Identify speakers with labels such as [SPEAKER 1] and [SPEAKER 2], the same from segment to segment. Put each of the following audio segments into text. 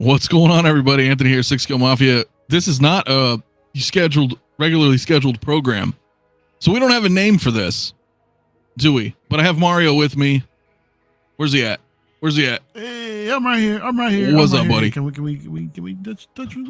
[SPEAKER 1] What's going on, everybody? Anthony here, Sixscalemafia. This is not a regularly scheduled program, so we don't have a name for this, do we? But I have Mario with me. Where's he at?
[SPEAKER 2] Hey, I'm right here.
[SPEAKER 1] What's up, buddy?
[SPEAKER 2] Can we touch?
[SPEAKER 1] Can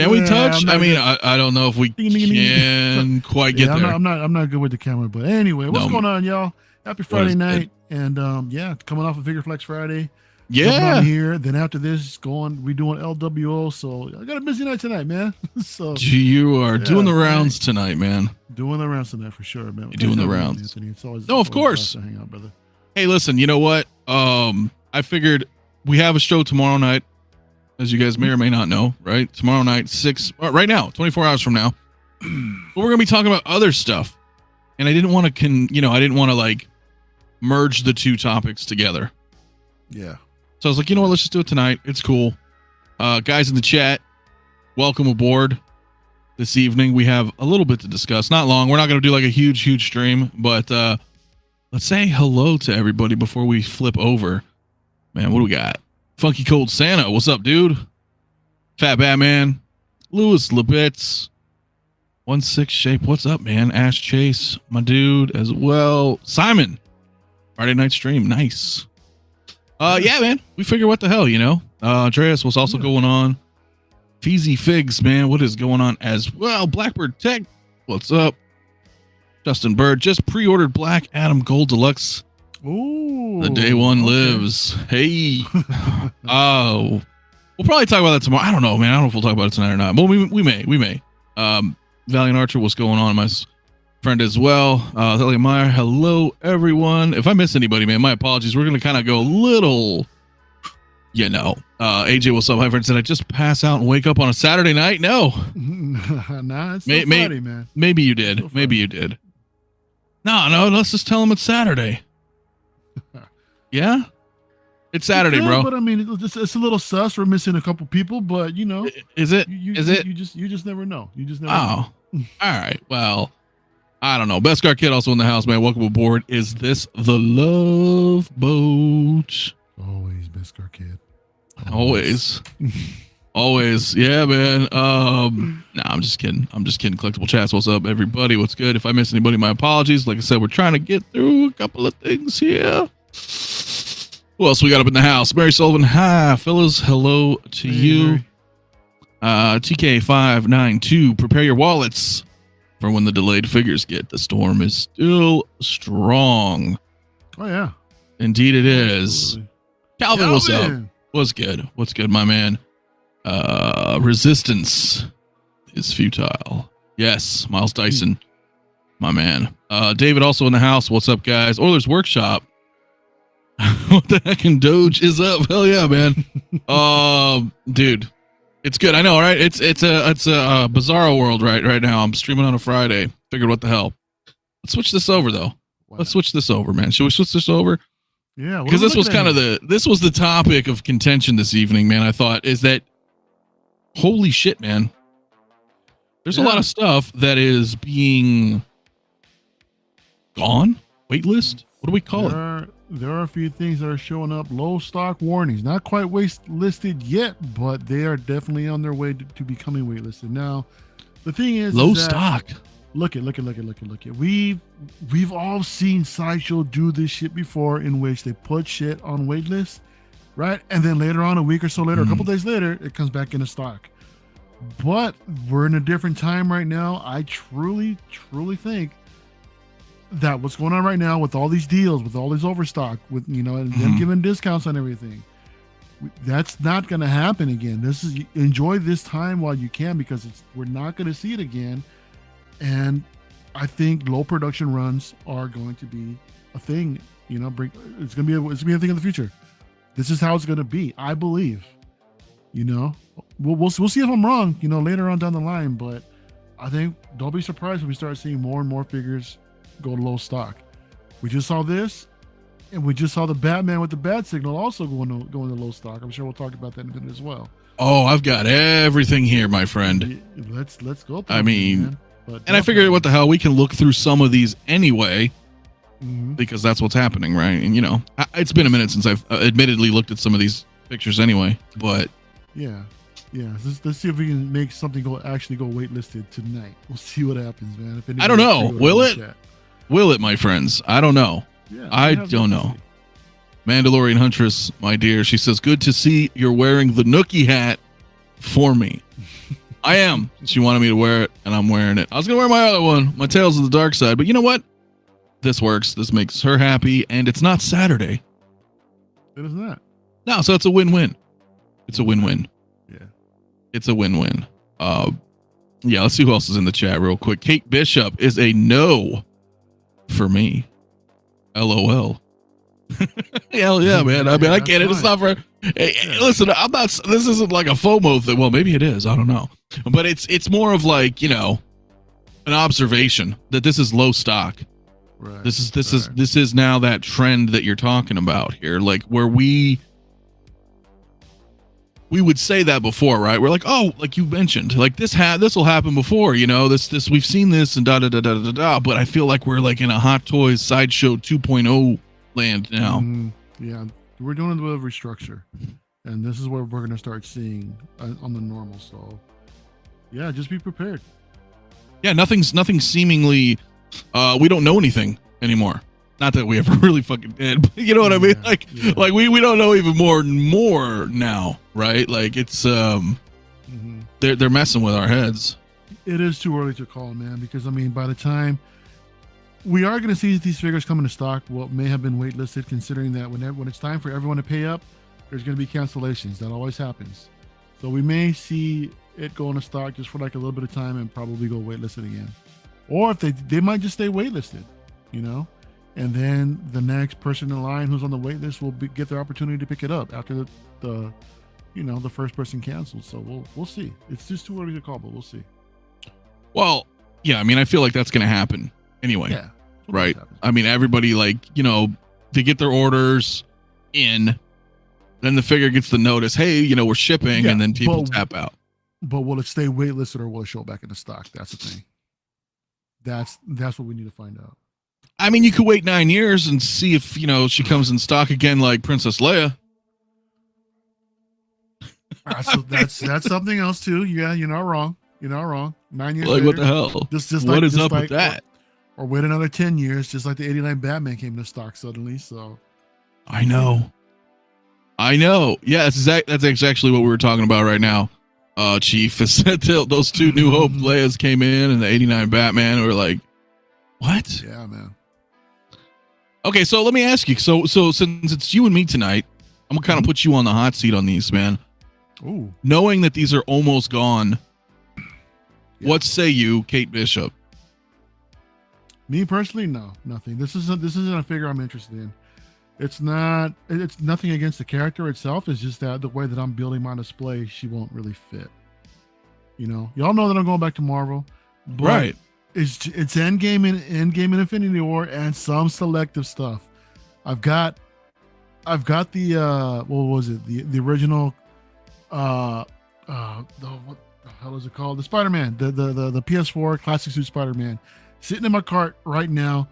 [SPEAKER 1] we touch? I mean, I don't know if we can quite get there.
[SPEAKER 2] I'm not good with the camera, but anyway, what's going on, y'all? Happy Friday night, and coming off of Figure Flex Friday.
[SPEAKER 1] Yeah,
[SPEAKER 2] here. Then after this, we doing LWO. So I got a busy night tonight, man. So
[SPEAKER 1] you are doing the rounds tonight, man.
[SPEAKER 2] Doing the rounds tonight for sure, man.
[SPEAKER 1] You're doing the rounds.
[SPEAKER 2] Anthony. It's always
[SPEAKER 1] of course.
[SPEAKER 2] To hang out, brother.
[SPEAKER 1] Hey, listen. You know what? I figured we have a show tomorrow night, as you guys may or may not know. Right, tomorrow night, right now, 24 hours from now. But we're gonna be talking about other stuff, and I didn't want to like merge the two topics together.
[SPEAKER 2] Yeah.
[SPEAKER 1] So I was like, you know what? Let's just do it tonight. It's cool. Guys in the chat, welcome aboard. This evening, we have a little bit to discuss. Not long. We're not going to do like a huge stream, but let's say hello to everybody before we flip over. Man, what do we got? Funky Cold Santa. What's up, dude? Fat Batman. Louis Lebitz. 1-6 Shape. What's up, man? Ash Chase, my dude, as well. Simon. Friday night stream. Nice. Yeah, man. We figure what the hell, you know. Andreas, what's also going on? Feezy Figs, man. What is going on as well? Blackbird Tech, what's up? Justin Bird just pre-ordered Black Adam Gold Deluxe.
[SPEAKER 2] Ooh,
[SPEAKER 1] the day one lives. Hey. Oh, we'll probably talk about that tomorrow. I don't know, man. I don't know if we'll talk about it tonight or not. Well, we may. Valiant Archer, what's going on? My friend as well. Elliot Meyer, hello everyone. If I miss anybody, man, my apologies. We're gonna kind of go a little, AJ, what's up? My friend said I just pass out and wake up on a Saturday night. No,
[SPEAKER 2] nah, it's Friday, man.
[SPEAKER 1] Maybe you did. No. Let's just tell him it's Saturday. Yeah, it's Saturday, bro.
[SPEAKER 2] But I mean, it's a little sus. We're missing a couple people, but
[SPEAKER 1] is it?
[SPEAKER 2] You just never know. You just never know.
[SPEAKER 1] All right. Well, I don't know. Best Car Kid also in the house, man. Welcome aboard. Is this the Love Boat?
[SPEAKER 2] Always Best Car Kid.
[SPEAKER 1] Always. Yeah, man. Nah, I'm just kidding. Collectible Chats. What's up, everybody? What's good? If I miss anybody, my apologies. Like I said, we're trying to get through a couple of things here. Who else we got up in the house? Mary Sullivan. Hi, fellas. Hello to you. TK592. Prepare your wallets for when the delayed figures get. The storm is still strong.
[SPEAKER 2] Oh, yeah.
[SPEAKER 1] Indeed it is. Calvin, what's up? What's good, my man? Resistance is futile. Yes, Miles Dyson, my man. David also in the house. What's up, guys? Oilers Workshop. What the heck? And Doge is up. Hell yeah, man. Dude. It's good. I know, right? It's a bizarro world right now. I'm streaming on a Friday. Figured what the hell. Let's switch this over though. Wow. Let's switch this over, man. Should we switch this over?
[SPEAKER 2] Yeah.
[SPEAKER 1] Because this was kind of the topic of contention this evening, man. I thought is that holy shit, man. There's a lot of stuff that is being gone. Waitlist. What do we call it?
[SPEAKER 2] There are a few things that are showing up. Low stock warnings. Not quite waitlisted yet, but they are definitely on their way to becoming waitlisted. Now, the thing is
[SPEAKER 1] low stock.
[SPEAKER 2] Look it. We've all seen Sideshow do this shit before, in which they put shit on waitlist, right? And then later on, a week or so later, a couple days later, it comes back into stock. But we're in a different time right now. I truly think that what's going on right now with all these deals, with all these overstock, with and them giving discounts on everything, that's not going to happen again. Enjoy this time while you can, because we're not going to see it again. And I think low production runs are going to be a thing. It's going to be a thing in the future. This is how it's going to be, I believe. We'll see if I'm wrong, later on down the line. But I think don't be surprised when we start seeing more and more figures go to low stock. We just saw this, and we just saw the Batman with the bat signal also going to low stock. I'm sure we'll talk about that in a minute as well.
[SPEAKER 1] Oh, I've got everything here, my friend.
[SPEAKER 2] Let's go.
[SPEAKER 1] I mean, and I figured what the hell, we can look through some of these anyway, because that's what's happening, right? And it's been a minute since I've admittedly looked at some of these pictures anyway, but
[SPEAKER 2] Yeah. Let's see if we can make something actually go waitlisted tonight. We'll see what happens, man. If
[SPEAKER 1] I don't know. Will it? Will it, my friends? I don't know.
[SPEAKER 2] Yeah,
[SPEAKER 1] I don't know. Mandalorian Huntress, my dear, she says, good to see you're wearing the Nookie hat for me. I am. She wanted me to wear it, and I'm wearing it. I was going to wear my other one, my Tales of the Dark Side, but you know what? This works. This makes her happy, and it's not Saturday.
[SPEAKER 2] It is not.
[SPEAKER 1] No, so it's a win-win. It's a win-win.
[SPEAKER 2] Yeah.
[SPEAKER 1] It's a win-win. Yeah, let's see who else is in the chat real quick. Kate Bishop is a no for me. LOL. Hell yeah, man. I mean, I get it. It's not for. Hey, listen, I'm not. This isn't like a FOMO thing. Well, maybe it is. I don't know. But it's more of like, you know, an observation that this is low stock.
[SPEAKER 2] Right.
[SPEAKER 1] This is now that trend that you're talking about here, like where we would say that before, right? We're like, oh, like you mentioned, like this will happen before, you know, this we've seen this and da da da da da da. But I feel like we're like in a Hot Toys Sideshow 2.0 land now.
[SPEAKER 2] Yeah, we're doing a bit of restructure, and this is what we're going to start seeing on the normal. So, yeah, just be prepared.
[SPEAKER 1] Yeah, nothing's seemingly. We don't know anything anymore. Not that we ever really fucking did, but you know what I mean? Like we don't know even more now, right? Like it's they're messing with our heads.
[SPEAKER 2] It is too early to call, man, because I mean, by the time we are going to see these figures come into stock, what may have been waitlisted, considering that when it's time for everyone to pay up, there's going to be cancellations. That always happens. So we may see it go into stock just for like a little bit of time and probably go waitlisted again. Or if they might just stay waitlisted, you know, and then the next person in line who's on the wait list will get their opportunity to pick it up after the first person canceled. So we'll see. It's just too early to call, but we'll see.
[SPEAKER 1] Well, yeah, I mean, I feel like that's going to happen anyway.
[SPEAKER 2] Yeah.
[SPEAKER 1] Right. I mean, everybody, like, you know, they get their orders in, then the figure gets the notice, hey, you know, we're shipping, and then people tap out.
[SPEAKER 2] But will it stay waitlisted or will it show back in the stock? That's the thing. That's what we need to find out.
[SPEAKER 1] I mean, you could wait 9 years and see if, you know, she comes in stock again like Princess Leia.
[SPEAKER 2] So that's something else too. Yeah, you're not wrong. 9 years
[SPEAKER 1] like,
[SPEAKER 2] later,
[SPEAKER 1] what the hell?
[SPEAKER 2] Just
[SPEAKER 1] what is up with that?
[SPEAKER 2] Or wait another 10 years, just like the 89 Batman came to stock suddenly. So
[SPEAKER 1] I know. Yeah, that's actually what we were talking about right now. Chief is said those two New Hope Leias came in and the 89 Batman were like, what?
[SPEAKER 2] Yeah, man.
[SPEAKER 1] Okay, so let me ask you. So since it's you and me tonight, I'm gonna kind of put you on the hot seat on these, man.
[SPEAKER 2] Ooh.
[SPEAKER 1] Knowing that these are almost gone, what say you, Kate Bishop?
[SPEAKER 2] Me personally, no, nothing. This isn't a figure I'm interested in. It's nothing against the character itself. It's just that the way that I'm building my display, she won't really fit. You know, y'all know that I'm going back to Marvel, but
[SPEAKER 1] right?
[SPEAKER 2] It's Endgame and Infinity War and some selective stuff. I've got the what was it? The original what the hell is it called? The Spider-Man, the PS4 classic suit Spider-Man, sitting in my cart right now.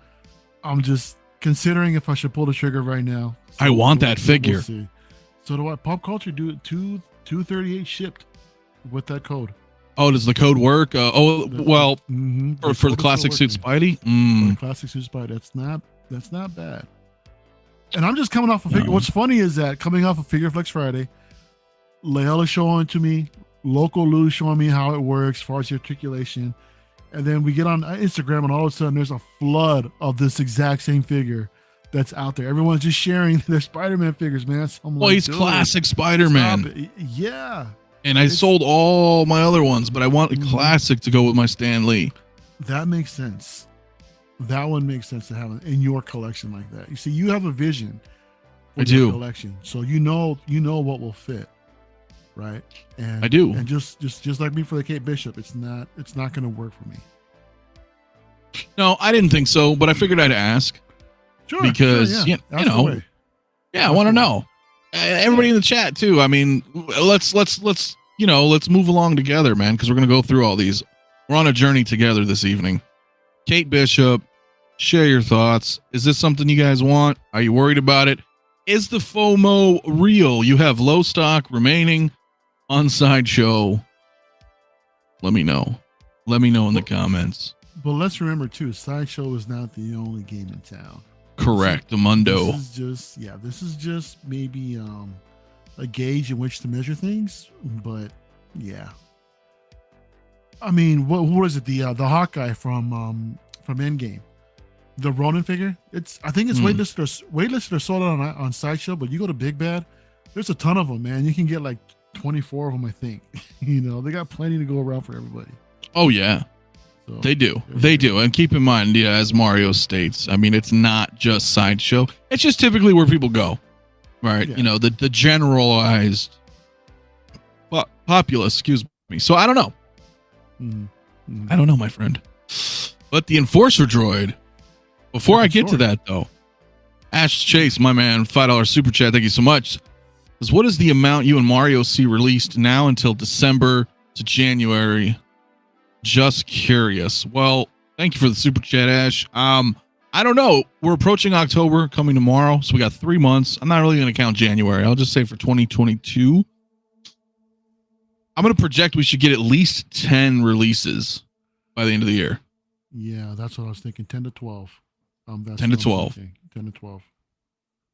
[SPEAKER 2] I'm just considering if I should pull the trigger right now. So
[SPEAKER 1] I want that figure.
[SPEAKER 2] We'll so do I. Pop Culture do it 238 shipped with that code.
[SPEAKER 1] Oh, does the code work? For the classic suit Spidey.
[SPEAKER 2] For the classic suit Spidey, that's not bad. And I'm just coming off a figure. What's funny is that coming off of Figure Flex Friday, Lael is showing to me, Local Lou showing me how it works as far as the articulation. And then we get on Instagram and all of a sudden there's a flood of this exact same figure that's out there. Everyone's just sharing their Spider-Man figures, man. So
[SPEAKER 1] well, he's classic Spider-Man.
[SPEAKER 2] Yeah.
[SPEAKER 1] And I sold all my other ones, but I want a classic to go with my Stan Lee.
[SPEAKER 2] That makes sense. That one makes sense to have in your collection like that. You see, you have a vision for your collection. So you know what will fit. Right. And
[SPEAKER 1] I do.
[SPEAKER 2] And just like me for the Kate Bishop, it's not going to work for me.
[SPEAKER 1] No, I didn't think so, but I figured I'd ask.
[SPEAKER 2] Sure.
[SPEAKER 1] Because,
[SPEAKER 2] yeah.
[SPEAKER 1] you know, I want to know. Everybody in the chat too. I mean, let's move along together, man, because we're going to go through all these. We're on a journey together this evening. Kate Bishop, share your thoughts. Is this something you guys want? Are you worried about it? Is the FOMO real? You have low stock remaining. on Sideshow, let me know. Let me know in the comments.
[SPEAKER 2] But let's remember too, Sideshow is not the only game in town.
[SPEAKER 1] Correct, Amundo.
[SPEAKER 2] This is just maybe a gauge in which to measure things. But yeah, I mean, what is it? The Hawkeye from Endgame, the Ronin figure. I think it's waitlisted or sold out on Sideshow. But you go to Big Bad, there's a ton of them, man. You can get like 24 of them, I think. They got plenty to go around for everybody.
[SPEAKER 1] Oh yeah. So, they do. And keep in mind, as Mario states, I mean, it's not just Sideshow. It's just typically where people go, right? Yeah. The generalized populace, excuse me. So I don't know. Mm-hmm. I don't know, my friend. But the Enforcer droid, before I get to that, though, Ash Chase, my man, $5 super chat. Thank you so much. Because what is the amount you and Mario see released now until December to January? Just curious. Well, thank you for the super chat, Ash. I don't know. We're approaching October, coming tomorrow, so we got 3 months. I'm not really going to count January. I'll just say for 2022, I'm going to project we should get at least 10 releases by the end of the year.
[SPEAKER 2] Yeah, that's what I was thinking. 10 to 12.
[SPEAKER 1] 10 to 12.
[SPEAKER 2] 10 to 12.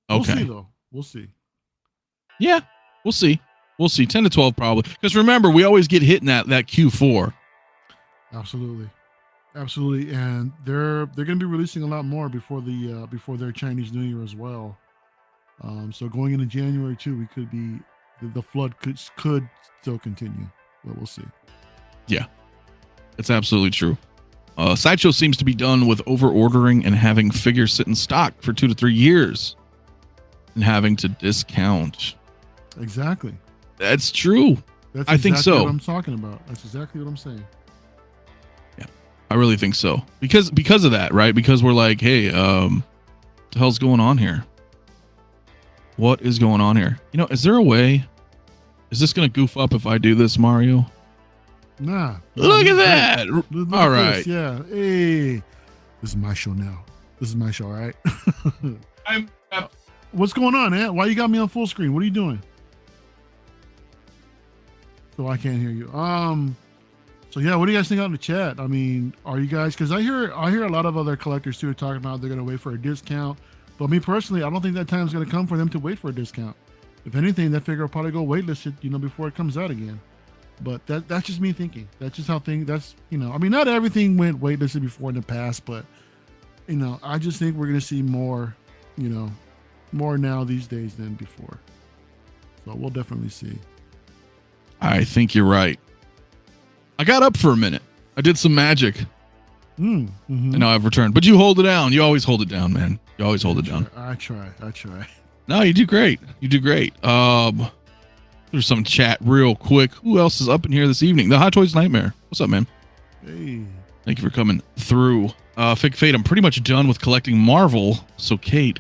[SPEAKER 1] Okay.
[SPEAKER 2] We'll see, though. We'll see.
[SPEAKER 1] Yeah, we'll see. 10 to 12 probably. Because remember, we always get hit in that Q4.
[SPEAKER 2] Absolutely. And they're going to be releasing a lot more before their Chinese New Year as well. So going into January too, we could be the flood could still continue, but we'll see. Yeah,
[SPEAKER 1] it's absolutely true. Sideshow seems to be done with over ordering and having figures sit in stock for 2 to 3 years and having to discount.
[SPEAKER 2] Exactly.
[SPEAKER 1] That's true. I think so.
[SPEAKER 2] What I'm talking about. That's exactly what I'm saying.
[SPEAKER 1] I really think so. Because of that, right? Because we're like, hey, what the hell's going on here? What is going on here? Is there a way? Is this going to goof up if I do this, Mario?
[SPEAKER 2] Nah.
[SPEAKER 1] Look at that. All right.
[SPEAKER 2] This. Yeah. Hey, this is my show now. This is my show, all right? What's going on, man? Why you got me on full screen? What are you doing? So I can't hear you. So yeah, what do you guys think out in the chat? I mean, are you guys, because I hear a lot of other collectors too are talking about they're going to wait for a discount. But me personally, I don't think that time's going to come for them to wait for a discount. If anything, that figure will probably go waitlisted, before it comes out again. But that's just me thinking. That's just how I mean, not everything went waitlisted before in the past, but I just think we're going to see more, more now these days than before. So we'll definitely see.
[SPEAKER 1] I think you're right. I got up for a minute. I did some magic. And now I've returned. But you hold it down. You always hold it down, man. You always hold it down.
[SPEAKER 2] I try.
[SPEAKER 1] No, you do great. There's some chat real quick. Who else is up in here this evening? The Hot Toys Nightmare. What's up, man?
[SPEAKER 2] Hey.
[SPEAKER 1] Thank you for coming through. Fig Fate, I'm pretty much done with collecting Marvel, so Kate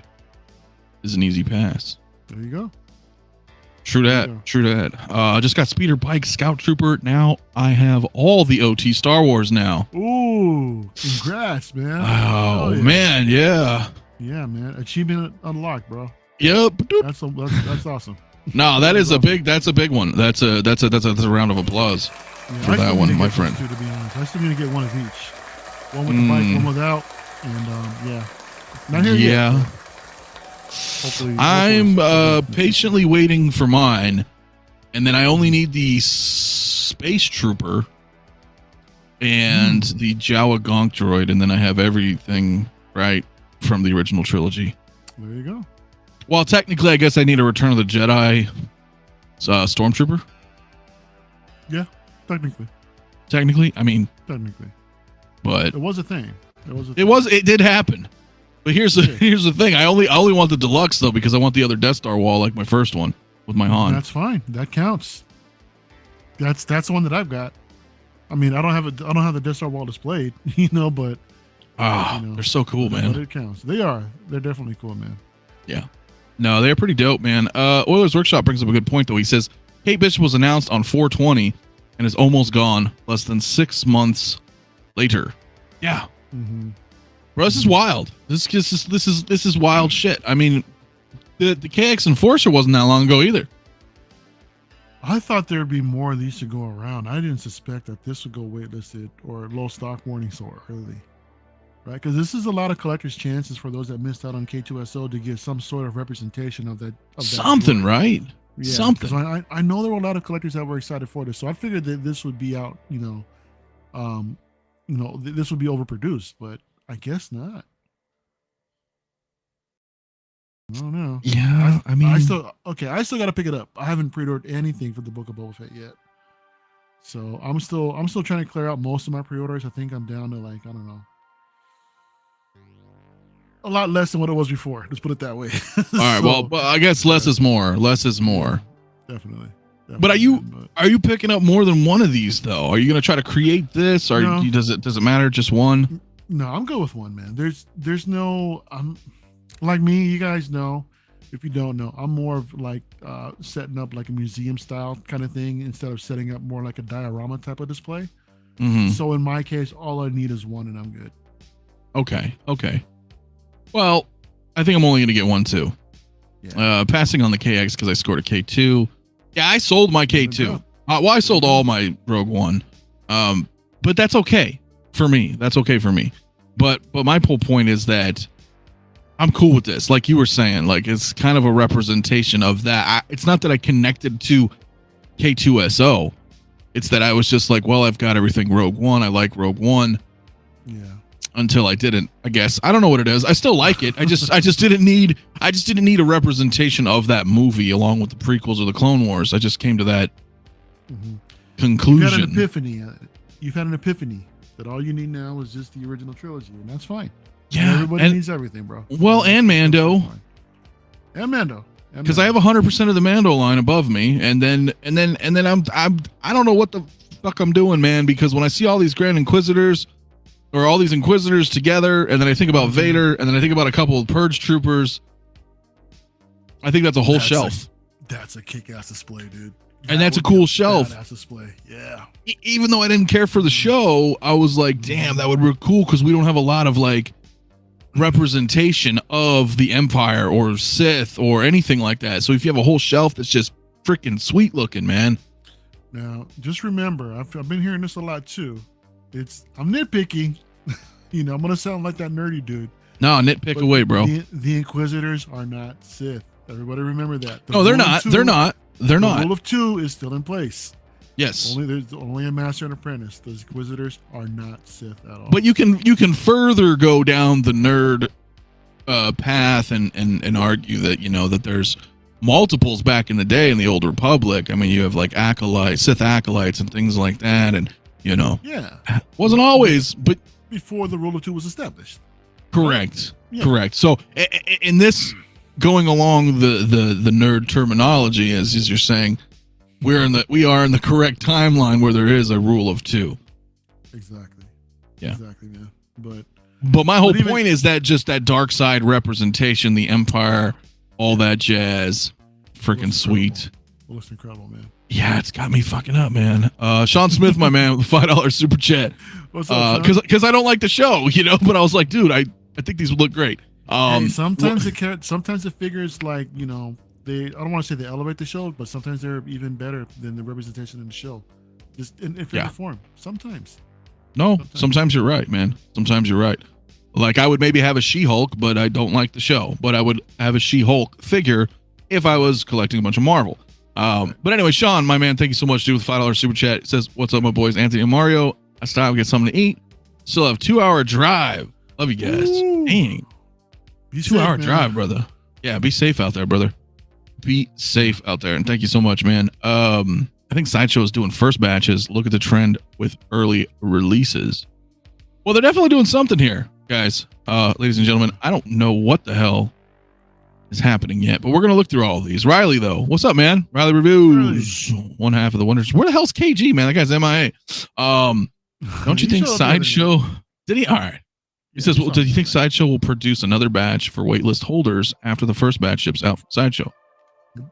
[SPEAKER 1] is an easy pass.
[SPEAKER 2] There you go.
[SPEAKER 1] True that. I just got Speeder Bike Scout Trooper. Now I have all the OT Star Wars now.
[SPEAKER 2] Ooh, congrats, man.
[SPEAKER 1] Oh, yeah. Man, yeah.
[SPEAKER 2] Yeah, man. Achievement unlocked, bro.
[SPEAKER 1] Yep.
[SPEAKER 2] That's awesome.
[SPEAKER 1] No, that's a big one. That's a round of applause for that one, my friend.
[SPEAKER 2] To be honest, I still need to get one of each. One with the bike, one without, and yeah. Not here yet. Hopefully
[SPEAKER 1] I'm patiently waiting for mine, and then I only need the Space Trooper and the Jawa Gonk droid, and then I have everything right from the original trilogy.
[SPEAKER 2] There you go.
[SPEAKER 1] Well, technically, I guess I need a Return of the Jedi Stormtrooper.
[SPEAKER 2] Yeah, technically.
[SPEAKER 1] But
[SPEAKER 2] it was a thing.
[SPEAKER 1] It did happen. But here's the thing. I only want the deluxe though, because I want the other Death Star wall like my first one with my Han.
[SPEAKER 2] That's fine. That counts. That's the one that I've got. I mean, I don't have the Death Star wall displayed, but
[SPEAKER 1] they're so cool, man.
[SPEAKER 2] But it counts. They're definitely cool, man.
[SPEAKER 1] Yeah. No, they're pretty dope, man. Oilers Workshop brings up a good point though. He says Kate Bishop was announced on 4/20 and is almost gone less than 6 months later. Yeah. Bro, this is wild. This is wild shit. I mean, the KX Enforcer wasn't that long ago either.
[SPEAKER 2] I thought there'd be more of these to go around. I didn't suspect that this would go waitlisted or low stock warning so early. Right? Because this is a lot of collectors' chances for those that missed out on K2SO to get some sort of representation of that.
[SPEAKER 1] Something, right?
[SPEAKER 2] Yeah,
[SPEAKER 1] Something.
[SPEAKER 2] I know there were a lot of collectors that were excited for this, so I figured that this would be out. This would be overproduced, but I guess not. I don't know.
[SPEAKER 1] Yeah, I mean,
[SPEAKER 2] I still got to pick it up. I haven't pre-ordered anything for the Book of Boba Fett yet, so I'm still trying to clear out most of my pre-orders. I think I'm down to like, I don't know, a lot less than what it was before. Let's put it that way.
[SPEAKER 1] All right. Well, I guess less is more. Less is more.
[SPEAKER 2] Definitely.
[SPEAKER 1] But are you picking up more than one of these though? Are you going to try to create this, or does it matter? Just one?
[SPEAKER 2] No, I'm good with one, man. There's no. Like me, you guys know. If you don't know, I'm more of like setting up like a museum style kind of thing instead of setting up more like a diorama type of display.
[SPEAKER 1] Mm-hmm.
[SPEAKER 2] So in my case, all I need is one, and I'm good.
[SPEAKER 1] Okay. Well, I think I'm only going to get one too. Yeah. Passing on the KX because I scored a K2. Yeah, I sold my K2. I sold all my Rogue One. But that's okay for me. But my whole point is that I'm cool with this. Like you were saying, like it's kind of a representation of that. It's not that I connected to K2SO. It's that I was just like, well, I've got everything Rogue One. I like Rogue One.
[SPEAKER 2] Yeah.
[SPEAKER 1] Until I didn't, I guess. I don't know what it is. I still like it. I just didn't need a representation of that movie along with the prequels or the Clone Wars. I just came to that conclusion.
[SPEAKER 2] You've had an epiphany that all you need now is just the original trilogy, and that's fine.
[SPEAKER 1] Yeah,
[SPEAKER 2] everybody needs everything, bro.
[SPEAKER 1] Well, and Mando.
[SPEAKER 2] Because
[SPEAKER 1] I have 100% of the Mando line above me, and then I don't know what the fuck I'm doing, man. Because when I see all these Grand Inquisitors. Or all these Inquisitors together, and then I think about Vader, and then I think about a couple of Purge Troopers. I think that's a whole shelf.
[SPEAKER 2] That's a kick-ass display, dude.
[SPEAKER 1] And that's a cool shelf.
[SPEAKER 2] Badass display, yeah.
[SPEAKER 1] Even though I didn't care for the show, I was like, damn, that would be cool because we don't have a lot of like representation of the Empire or Sith or anything like that. So if you have a whole shelf that's just freaking sweet looking, man.
[SPEAKER 2] Now, just remember, I've been hearing this a lot too. I'm nitpicking. I'm gonna sound like that nerdy dude.
[SPEAKER 1] No, nitpick away, bro.
[SPEAKER 2] The Inquisitors are not Sith. Everybody remember that.
[SPEAKER 1] No, they're not. They're not. The rule
[SPEAKER 2] of 2 is still in place.
[SPEAKER 1] Yes.
[SPEAKER 2] There's only a master and apprentice. Those Inquisitors are not Sith at all.
[SPEAKER 1] But you can further go down the nerd path and argue that that there's multiples back in the day in the Old Republic. I mean, you have like Sith acolytes and things like that, and
[SPEAKER 2] yeah,
[SPEAKER 1] wasn't always, but
[SPEAKER 2] before the rule of 2 was established.
[SPEAKER 1] Correct. Yeah. Correct. So in this going along the nerd terminology, as you're saying, we are in the correct timeline where there is a rule of 2.
[SPEAKER 2] Exactly.
[SPEAKER 1] Yeah.
[SPEAKER 2] Exactly, man.
[SPEAKER 1] But my whole point is that just that dark side representation, the Empire, all that jazz, freaking sweet.
[SPEAKER 2] Well, it's incredible, man.
[SPEAKER 1] Yeah, it's got me fucking up, man. Sean Smith, my man, with the $5 super chat.
[SPEAKER 2] What's up,
[SPEAKER 1] because I don't like the show, but I was like, dude, I think these would look great.
[SPEAKER 2] Sometimes it figures like, I don't want to say they elevate the show, but sometimes they're even better than the representation in the show. Just in figure form. Sometimes.
[SPEAKER 1] No, sometimes you're right, man. Sometimes you're right. Like I would maybe have a She-Hulk, but I don't like the show. But I would have a She-Hulk figure if I was collecting a bunch of Marvel. But anyway, Sean, my man, thank you so much, dude, with $5 super chat. It says, what's up, my boys, Anthony and Mario? I stopped to get something to eat. Still have 2-hour drive. Love you guys.
[SPEAKER 2] Ooh.
[SPEAKER 1] Dang. 2-hour drive, brother. Yeah, be safe out there, brother. Be safe out there. And thank you so much, man. I think Sideshow is doing first batches. Look at the trend with early releases. Well, they're definitely doing something here, guys. Ladies and gentlemen, I don't know what the hell is happening yet, but we're gonna look through all of these. Riley, though, what's up, man? Riley reviews. One half of the Wonders. Where the hell's KG, man? That guy's MIA. Don't you think Sideshow? Did he? All right. He says, well, do you think Sideshow will produce another batch for waitlist holders after the first batch ships out from Sideshow?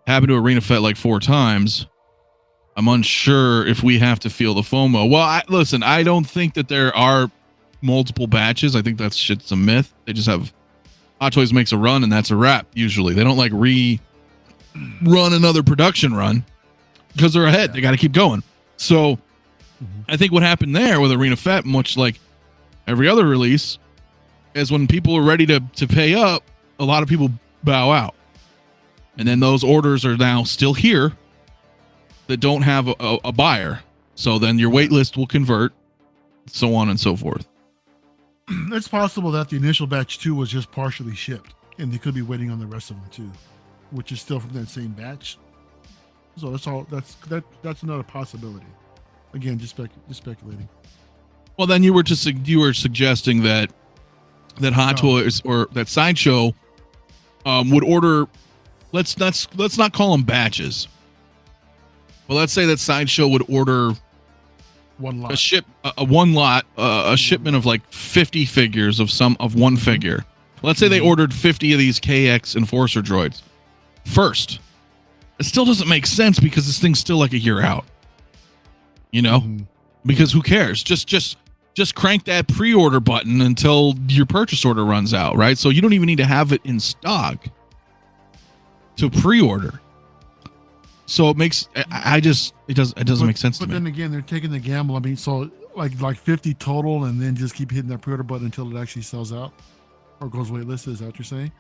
[SPEAKER 1] Happened to Arena Fett like 4 times. I'm unsure if we have to feel the FOMO. Well, listen, I don't think that there are multiple batches. I think that shit's a myth. They just have Hot Toys makes a run and that's a wrap. Usually they don't like run another production run. because they're ahead. They got to keep going. So I think what happened there with Arena Fett, much like every other release, is when people are ready to pay up, a lot of people bow out. And then those orders are now still here that don't have a buyer. So then your wait list will convert, so on and so forth.
[SPEAKER 2] It's possible that the initial batch 2 was just partially shipped, and they could be waiting on the rest of them too, which is still from that same batch. So that's another possibility. Again, just speculating. Well,
[SPEAKER 1] then you were suggesting that Hot Toys or that Sideshow would order. Let's not call them batches. But let's say that Sideshow would order
[SPEAKER 2] one lot,
[SPEAKER 1] a shipment of like 50 figures of one figure. Let's say they ordered 50 of these KX Enforcer droids first. It still doesn't make sense because this thing's still like a year out. You know, because who cares? Just crank that pre-order button until your purchase order runs out, right? So you don't even need to have it in stock to pre-order. So it makes it doesn't make sense to me.
[SPEAKER 2] But then again, they're taking the gamble. I mean, so like 50 total, and then just keep hitting that pre-order button until it actually sells out or goes waitlist. Is that what you're saying?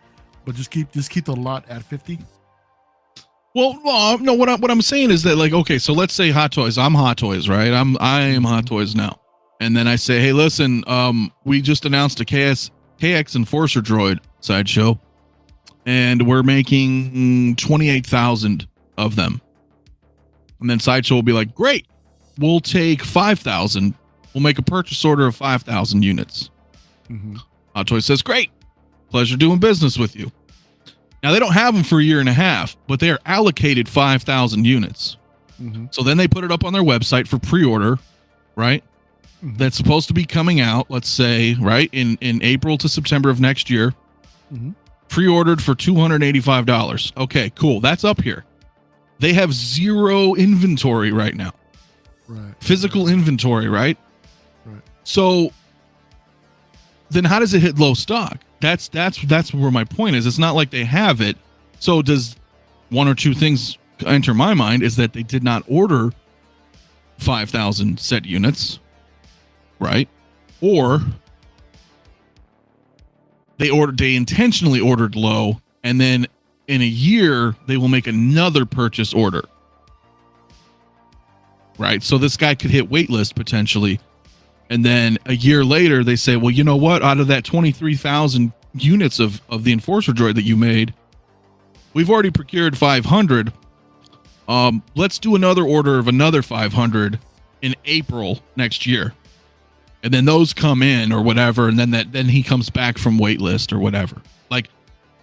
[SPEAKER 2] But just keep the lot at 50.
[SPEAKER 1] Well, no. What I'm saying is that, like, okay, so let's say Hot Toys. I'm Hot Toys, right? I am Hot Toys now, and then I say, hey, listen, we just announced a KX Enforcer droid Sideshow, and we're making 28,000 of them. And then Sideshow will be like, great, we'll take 5,000. We'll make a purchase order of 5,000 units. Hot Toys says, great, pleasure doing business with you. Now, they don't have them for a year and a half, but they are allocated 5,000 units. So then they put it up on their website for pre-order, right? That's supposed to be coming out, let's say, right, in April to September of next year. Pre-ordered for $285. Okay, cool. That's up here. They have zero inventory right now.
[SPEAKER 2] Right.
[SPEAKER 1] Physical inventory, right?
[SPEAKER 2] Right.
[SPEAKER 1] So then how does it hit low stock? That's where my point is. It's not like they have it. So does one or two things enter my mind is that they did not order 5,000 set units, right? Or they intentionally ordered low, and then in a year they will make another purchase order, right? So this guy could hit waitlist potentially, and then a year later they say, well, you know what, out of that 23,000 units of the Enforcer droid that you made, we've already procured 500. Let's do another order of another 500 in April next year. And then those come in or whatever, and then he comes back from waitlist or whatever. Like,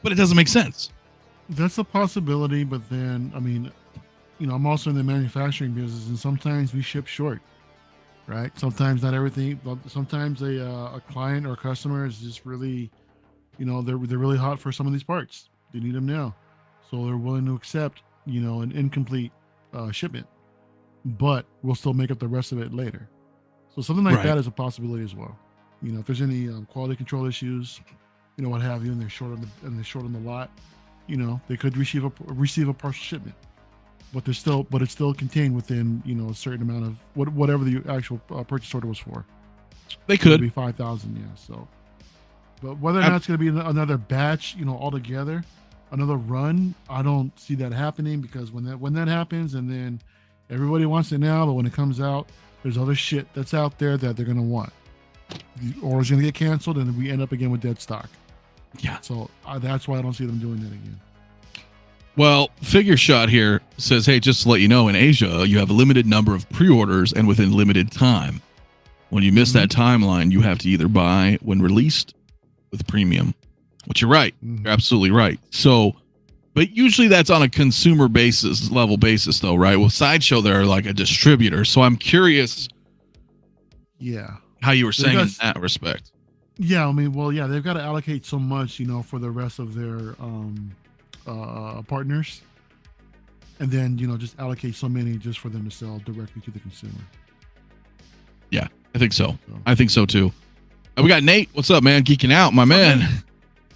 [SPEAKER 1] but it doesn't make sense.
[SPEAKER 2] That's a possibility, but then, I mean, you know, I'm also in the manufacturing business, and sometimes we ship short, right? Sometimes not everything, but sometimes a client or a customer is just really, you know, they're really hot for some of these parts. They need them now. So they're willing to accept, you know, an incomplete shipment, but we'll still make up the rest of it later. So something like that is a possibility as well. You know, if there's any quality control issues, you know, what have you, and they're short on the lot, you know, they could receive a partial shipment, but it's still contained within, you know, a certain amount of whatever the actual purchase order was for.
[SPEAKER 1] They could
[SPEAKER 2] be 5,000, yeah. So, but whether or not it's going to be another batch, you know, altogether, another run, I don't see that happening, because when that happens, and then everybody wants it now, but when it comes out, there's other shit that's out there that they're going to want. The order's going to get canceled, and we end up again with dead stock.
[SPEAKER 1] Yeah.
[SPEAKER 2] So that's why I don't see them doing that again.
[SPEAKER 1] Well, Figure Shot here says, hey, just to let you know, in Asia, you have a limited number of pre-orders and within limited time. When you miss that timeline, you have to either buy when released with premium, which you're right. You're absolutely right. So, but usually that's on a consumer level basis though, right? With Sideshow, they're like a distributor. So I'm curious.
[SPEAKER 2] Yeah.
[SPEAKER 1] How you were saying in that respect.
[SPEAKER 2] Yeah, I mean, well, yeah, they've got to allocate so much, you know, for the rest of their partners, and then, you know, just allocate so many just for them to sell directly to the consumer. Yeah,
[SPEAKER 1] I think so. I think so too. We got Nate. What's up, man? Geeking out, my man.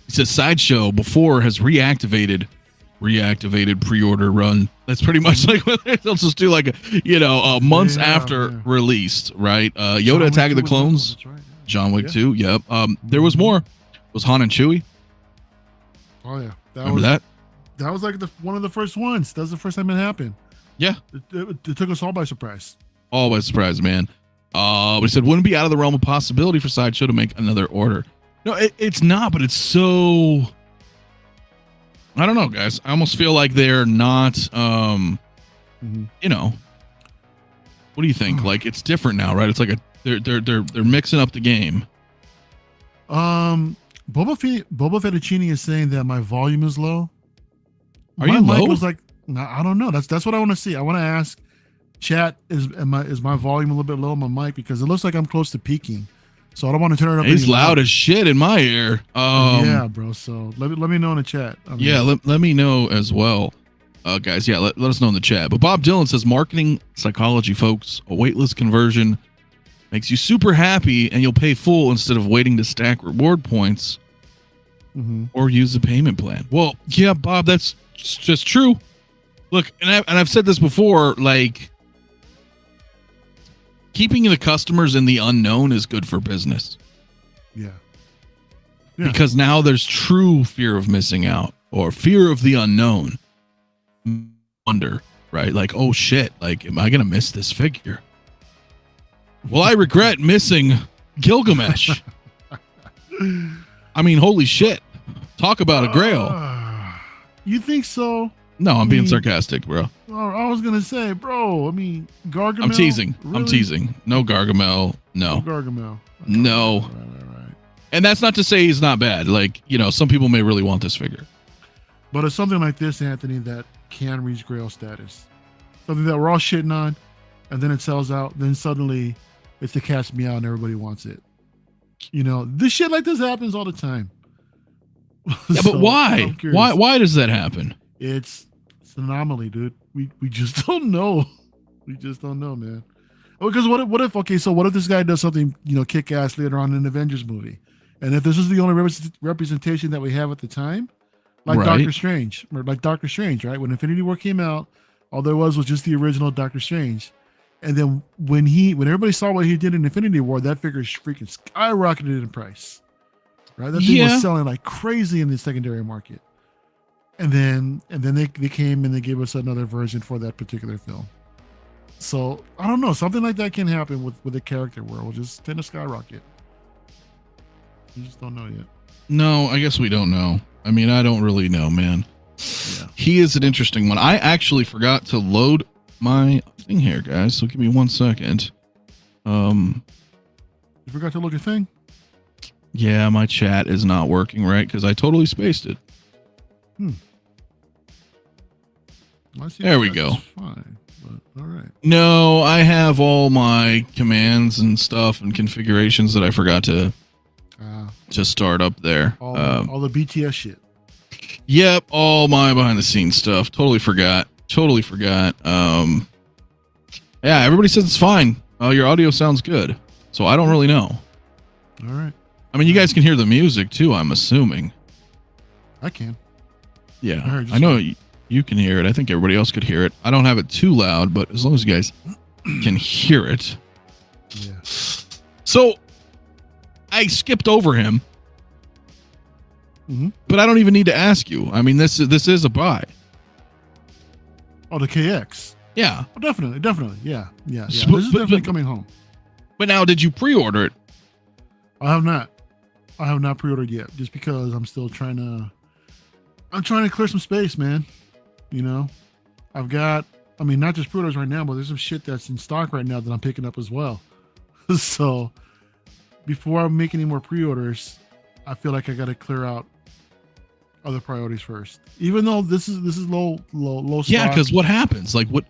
[SPEAKER 1] He says Sideshow before has reactivated reactivated pre-order run. That's pretty much like what they'll just do, like months after released, right? Yoda Attack of the Clones,
[SPEAKER 2] That's right, yeah.
[SPEAKER 1] John Wick 2. Yep. There was more. It was Han and Chewie.
[SPEAKER 2] Oh yeah,
[SPEAKER 1] Remember that?
[SPEAKER 2] That was like one of the first ones. That was the first time it happened.
[SPEAKER 1] Yeah.
[SPEAKER 2] It took us all by surprise.
[SPEAKER 1] All by surprise, man. But he said, wouldn't be out of the realm of possibility for Sideshow to make another order. No, it's not, but it's so... I don't know, guys. I almost feel like they're not, what do you think? Like, it's different now, right? It's like they're mixing up the game.
[SPEAKER 2] 𝗕𝗘𝗢𝗠𝗘 is saying that my volume is low.
[SPEAKER 1] Are you low?
[SPEAKER 2] Mic was like, no, I don't know. That's what I want to see. I want to ask chat, is my volume a little bit low on my mic, because it looks like I'm close to peaking. So I don't want to turn it up.
[SPEAKER 1] It's loud as shit in my ear.
[SPEAKER 2] Yeah, bro. So let me know in the chat.
[SPEAKER 1] Let me know as well, guys. Yeah, let us know in the chat. But Bob Dylan says, marketing psychology, folks. A waitlist conversion makes you super happy, and you'll pay full instead of waiting to stack reward points or use a payment plan. Well, yeah, Bob, that's just true. Look, and I've said this before, like, keeping the customers in the unknown is good for business.
[SPEAKER 2] Yeah.
[SPEAKER 1] Because now there's true fear of missing out, or fear of the unknown. Wonder, right? Like, oh shit, like, am I going to miss this figure? Well, I regret missing Gilgamesh. I mean, holy shit. Talk about a grail.
[SPEAKER 2] You think so?
[SPEAKER 1] No, I'm being sarcastic, bro.
[SPEAKER 2] I was going to say, bro, I mean, Gargamel.
[SPEAKER 1] I'm teasing.
[SPEAKER 2] Really?
[SPEAKER 1] I'm teasing. No Gargamel. No.
[SPEAKER 2] Gargamel.
[SPEAKER 1] No.
[SPEAKER 2] Right.
[SPEAKER 1] And that's not to say he's not bad. Like, some people may really want this figure.
[SPEAKER 2] But it's something like this, Anthony, that can reach grail status. Something that we're all shitting on, and then it sells out. Then suddenly it's the cat's meow and everybody wants it. This shit like this happens all the time.
[SPEAKER 1] Yeah, but why? Why does that happen?
[SPEAKER 2] It's an anomaly, dude. We just don't know. We just don't know, man. Because what if this guy does something, kick ass later on in an Avengers movie? And if this is the only representation that we have at the time, like Doctor Strange, right? When Infinity War came out, all there was just the original Doctor Strange. And then when everybody saw what he did in Infinity War, that figure freaking skyrocketed in price. Right? That thing was selling like crazy in the secondary market. And then they came and they gave us another version for that particular film. So I don't know. Something like that can happen with a character where we'll just tend to skyrocket. You just don't know yet.
[SPEAKER 1] No, I guess we don't know. I mean, I don't really know, man. Yeah. He is an interesting one. I actually forgot to load my thing here, guys. So give me 1 second.
[SPEAKER 2] You forgot to load your thing?
[SPEAKER 1] Yeah, my chat is not working right because I totally spaced it. There we go.
[SPEAKER 2] Fine, but all right.
[SPEAKER 1] No, I have all my commands and stuff and configurations that I forgot to start up there.
[SPEAKER 2] All the BTS shit.
[SPEAKER 1] Yep, all my behind the scenes stuff. Totally forgot. Yeah, everybody says it's fine. Your audio sounds good. So I don't really know.
[SPEAKER 2] All right.
[SPEAKER 1] I mean, you guys can hear the music too, I'm assuming.
[SPEAKER 2] I can.
[SPEAKER 1] Yeah, I know you can hear it. I think everybody else could hear it. I don't have it too loud, but as long as you guys can hear it.
[SPEAKER 2] Yeah.
[SPEAKER 1] So I skipped over him, but I don't even need to ask you. I mean, this is a buy.
[SPEAKER 2] Oh, the KX.
[SPEAKER 1] Yeah.
[SPEAKER 2] Oh, definitely. Yeah. This is definitely coming home.
[SPEAKER 1] But now, did you pre-order it?
[SPEAKER 2] I have not pre-ordered yet, just because I'm still trying to clear some space, man. I've got, not just pre-orders right now, but there's some shit that's in stock right now that I'm picking up as well. So before I make any more pre-orders, I feel like I got to clear out other priorities first. Even though this is low stock.
[SPEAKER 1] Yeah, because what happens? Like, what?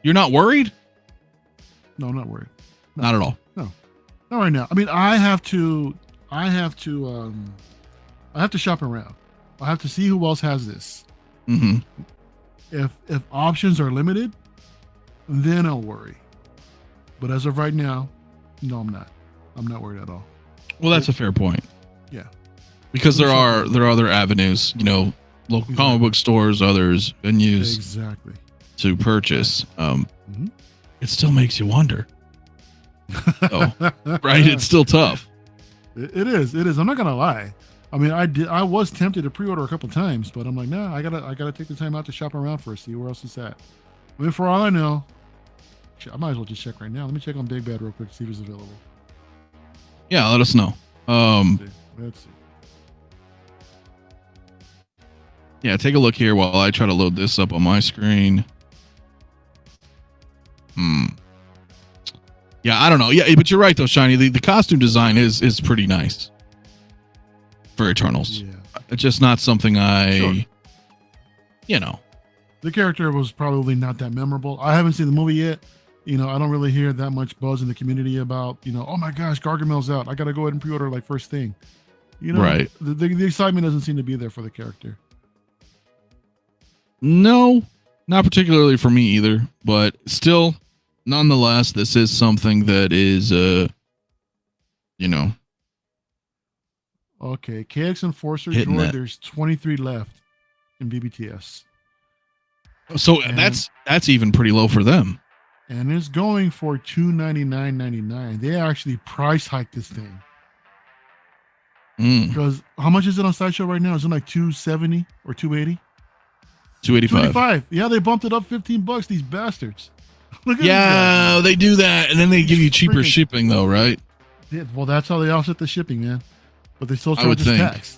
[SPEAKER 1] You're not worried?
[SPEAKER 2] No, I'm not worried. No.
[SPEAKER 1] Not at all.
[SPEAKER 2] No, not right now. I have to shop around. I have to see who else has this. If options are limited, then I'll worry. But as of right now, no, I'm not. I'm not worried at all. Well,
[SPEAKER 1] that's a fair point.
[SPEAKER 2] Yeah.
[SPEAKER 1] Because there are other avenues, local comic book stores, others, venues
[SPEAKER 2] Exactly.
[SPEAKER 1] to purchase. It still makes you wonder. Oh, right? It's still tough.
[SPEAKER 2] It is. I'm not gonna lie. I mean, I was tempted to pre-order a couple times, but I'm like, nah, I gotta take the time out to shop around first, see where else it's at. I mean, for all I know, I might as well just check right now. Let me check on Big Bad real quick to see if it's available.
[SPEAKER 1] Yeah, let us know.
[SPEAKER 2] Let's see.
[SPEAKER 1] Yeah, take a look here while I try to load this up on my screen. Yeah, I don't know. Yeah, but you're right though, Shiny. The costume design is pretty nice for Eternals.
[SPEAKER 2] Yeah.
[SPEAKER 1] It's just not something I, you know.
[SPEAKER 2] The character was probably not that memorable. I haven't seen the movie yet. You know, I don't really hear that much buzz in the community about, you know, oh my gosh, Gargamel's out. I got to go ahead and pre-order like first thing. You know,
[SPEAKER 1] right.
[SPEAKER 2] The excitement doesn't seem to be there for the character.
[SPEAKER 1] No, not particularly for me either, but still, nonetheless, this is something that is, you know.
[SPEAKER 2] Okay, KX Enforcer Droid, there's 23 left in BBTS.
[SPEAKER 1] So and that's even pretty low for them.
[SPEAKER 2] And it's going for $299.99. They actually price hiked this thing. Because how much is it on Sideshow right now? Is it like $270 or $280?
[SPEAKER 1] $285.
[SPEAKER 2] Yeah, they bumped it up $15. These bastards.
[SPEAKER 1] Look at they do that, and then they give you cheaper shipping, though, right?
[SPEAKER 2] Yeah, well, that's how they offset the shipping, man. But they still charge us tax.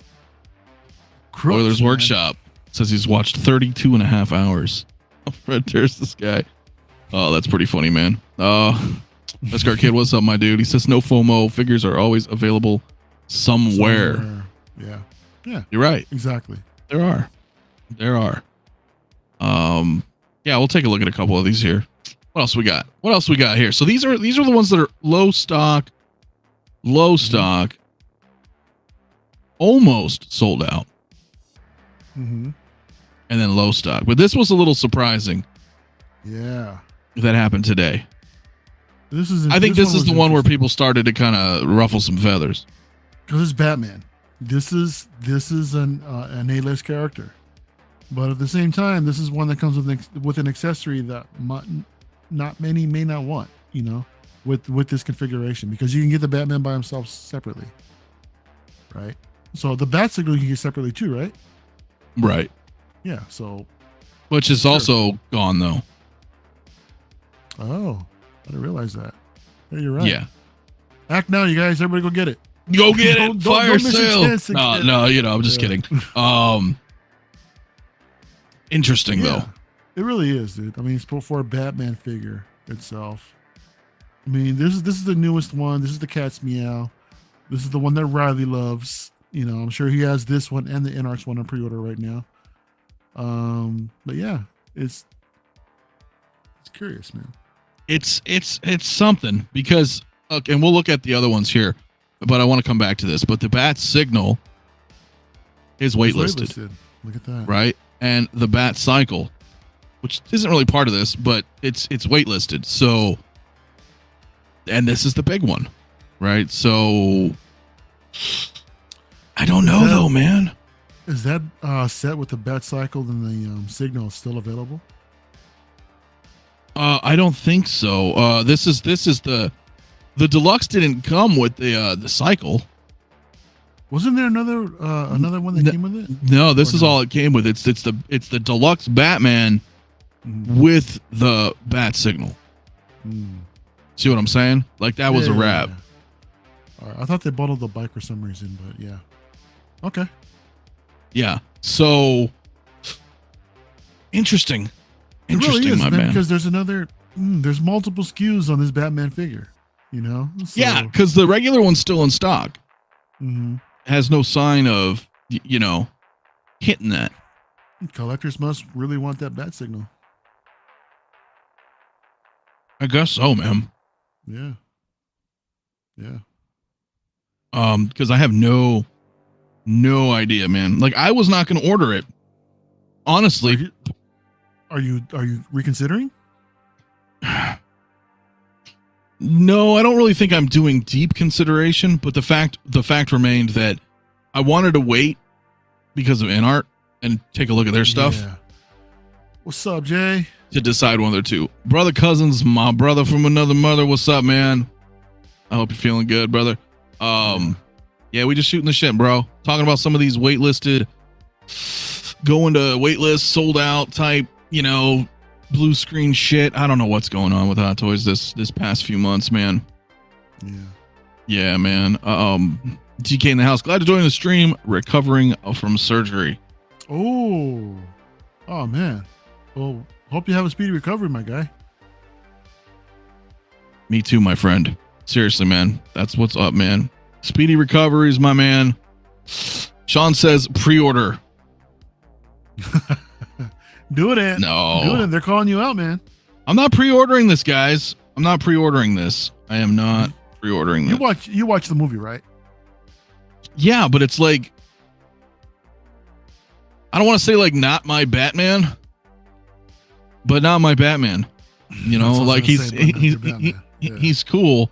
[SPEAKER 1] Crooks, Oilers man. Workshop says he's watched 32 and a half hours. Fred, there's this guy. Oh, that's pretty funny, man. Escar Kid, what's up, my dude? He says no FOMO. Figures are always available somewhere.
[SPEAKER 2] Yeah. Yeah.
[SPEAKER 1] You're right.
[SPEAKER 2] Exactly.
[SPEAKER 1] There are. Yeah, we'll take a look at a couple of these here. What else we got? Here? So these are the ones that are low stock, almost sold out. And then low stock. But this was a little surprising.
[SPEAKER 2] Yeah.
[SPEAKER 1] That happened today.
[SPEAKER 2] I
[SPEAKER 1] think this is the one where people started to kind of ruffle some feathers.
[SPEAKER 2] Because it's Batman. This is an A-list character. But at the same time, this is one that comes with an accessory that not many may not want, you know, with this configuration, because you can get the Batman by himself separately, right? So the bat signal you can get separately too, right?
[SPEAKER 1] Right.
[SPEAKER 2] Yeah. So,
[SPEAKER 1] which is also gone though.
[SPEAKER 2] Oh, I didn't realize that. Yeah, you're right.
[SPEAKER 1] Yeah.
[SPEAKER 2] Act now, you guys. Everybody, go get it.
[SPEAKER 1] Go get it. Fire sale. No, you know, I'm just kidding. Interesting though.
[SPEAKER 2] It really is, dude. I mean, it's for a Batman figure itself. I mean, this is the newest one. This is the cat's meow. This is the one that Riley loves. You know, I'm sure he has this one and the NARS one on pre-order right now. But yeah, it's curious, man.
[SPEAKER 1] It's something, because and we'll look at the other ones here, but I want to come back to this. But the bat signal is waitlisted.
[SPEAKER 2] Look at that.
[SPEAKER 1] Right? And the bat cycle, which isn't really part of this, but it's waitlisted. So, and this is the big one, right? So, I don't know though, man.
[SPEAKER 2] Is that set with the bat cycle and the signal still available?
[SPEAKER 1] I don't think so. This is the deluxe didn't come with the cycle.
[SPEAKER 2] Wasn't there another one that came with it?
[SPEAKER 1] No, this is all it came with. It's the deluxe Batman with the bat signal. See what I'm saying? Like that was a wrap.
[SPEAKER 2] Yeah. All right. I thought they bottled the bike for some reason, but yeah. Okay.
[SPEAKER 1] Yeah. So interesting. Interesting,
[SPEAKER 2] really is,
[SPEAKER 1] my man.
[SPEAKER 2] Because there's there's multiple SKUs on this Batman figure. You know? So,
[SPEAKER 1] yeah, because the regular one's still in stock. Has no sign of, you know, hitting that.
[SPEAKER 2] Collectors must really want that bat signal.
[SPEAKER 1] I guess so, man.
[SPEAKER 2] Yeah.
[SPEAKER 1] Because I have no idea, man. Like I was not going to order it. Honestly.
[SPEAKER 2] Are you reconsidering?
[SPEAKER 1] No, I don't really think I'm doing deep consideration, but the fact remained that I wanted to wait because of InArt, and take a look at their stuff
[SPEAKER 2] Yeah. What's up, Jay?
[SPEAKER 1] to decide one of their two. Brother Cousins, my brother from another mother. What's up, man? I hope you're feeling good, brother. Yeah, we just shooting the shit, bro. Talking about some of these waitlisted, going to waitlist, sold out type, blue screen shit. I don't know what's going on with Hot Toys this past few months, man. Yeah, man. TK in the house. Glad to join the stream. Recovering from surgery.
[SPEAKER 2] Oh man. Well, hope you have a speedy recovery, my guy.
[SPEAKER 1] Me too, my friend. Seriously, man. That's what's up, man. Speedy recoveries, my man. Sean says pre-order.
[SPEAKER 2] Do it.
[SPEAKER 1] No.
[SPEAKER 2] Do it. They're calling you out, man.
[SPEAKER 1] I'm not pre-ordering this, guys. I'm not pre-ordering this. I am not pre-ordering this.
[SPEAKER 2] You watch the movie, right?
[SPEAKER 1] Yeah, but it's like, I don't want to say like not my Batman, but not my Batman. Like he's cool.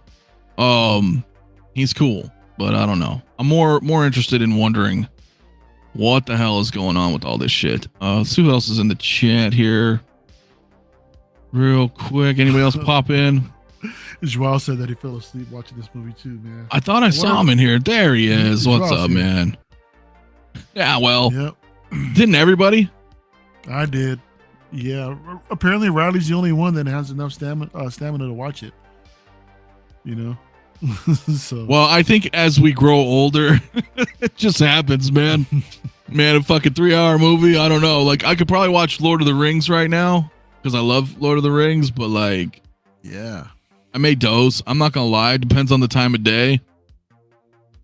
[SPEAKER 1] He's cool, but I don't know. I'm more interested in wondering what the hell is going on with all this shit. Let's see who else is in the chat here. Real quick. Anybody else pop in?
[SPEAKER 2] Joao said that he fell asleep watching this movie too, man.
[SPEAKER 1] I thought I saw him in here. There he is. What's up, man? Yeah, well,
[SPEAKER 2] yep.
[SPEAKER 1] Didn't everybody?
[SPEAKER 2] I did. Yeah. Apparently Riley's the only one that has enough stamina to watch it. So.
[SPEAKER 1] Well, I think as we grow older, it just happens, man. Man, a fucking 3-hour movie. I don't know. Like, I could probably watch Lord of the Rings right now because I love Lord of the Rings, but like,
[SPEAKER 2] yeah,
[SPEAKER 1] I may doze. I'm not gonna lie. Depends on the time of day,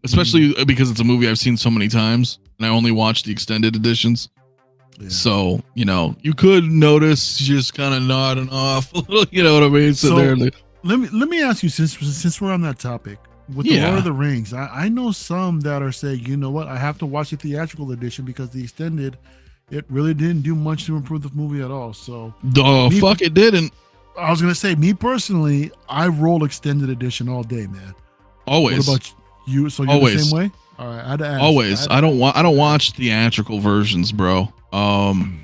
[SPEAKER 1] especially because it's a movie I've seen so many times and I only watch the extended editions. Yeah. So, you could notice just kind of nodding off a little, you know what I mean? So there.
[SPEAKER 2] Let me ask you, since we're on that topic with the Lord of the Rings, I know some that are saying, you know what, I have to watch the theatrical edition because the extended, it really didn't do much to improve the movie at all. So
[SPEAKER 1] it didn't.
[SPEAKER 2] I was gonna say, me personally, I roll extended edition all day, man.
[SPEAKER 1] Always.
[SPEAKER 2] What about you? So you're the same way? All right, I had to ask.
[SPEAKER 1] Always. I don't watch theatrical versions, bro. I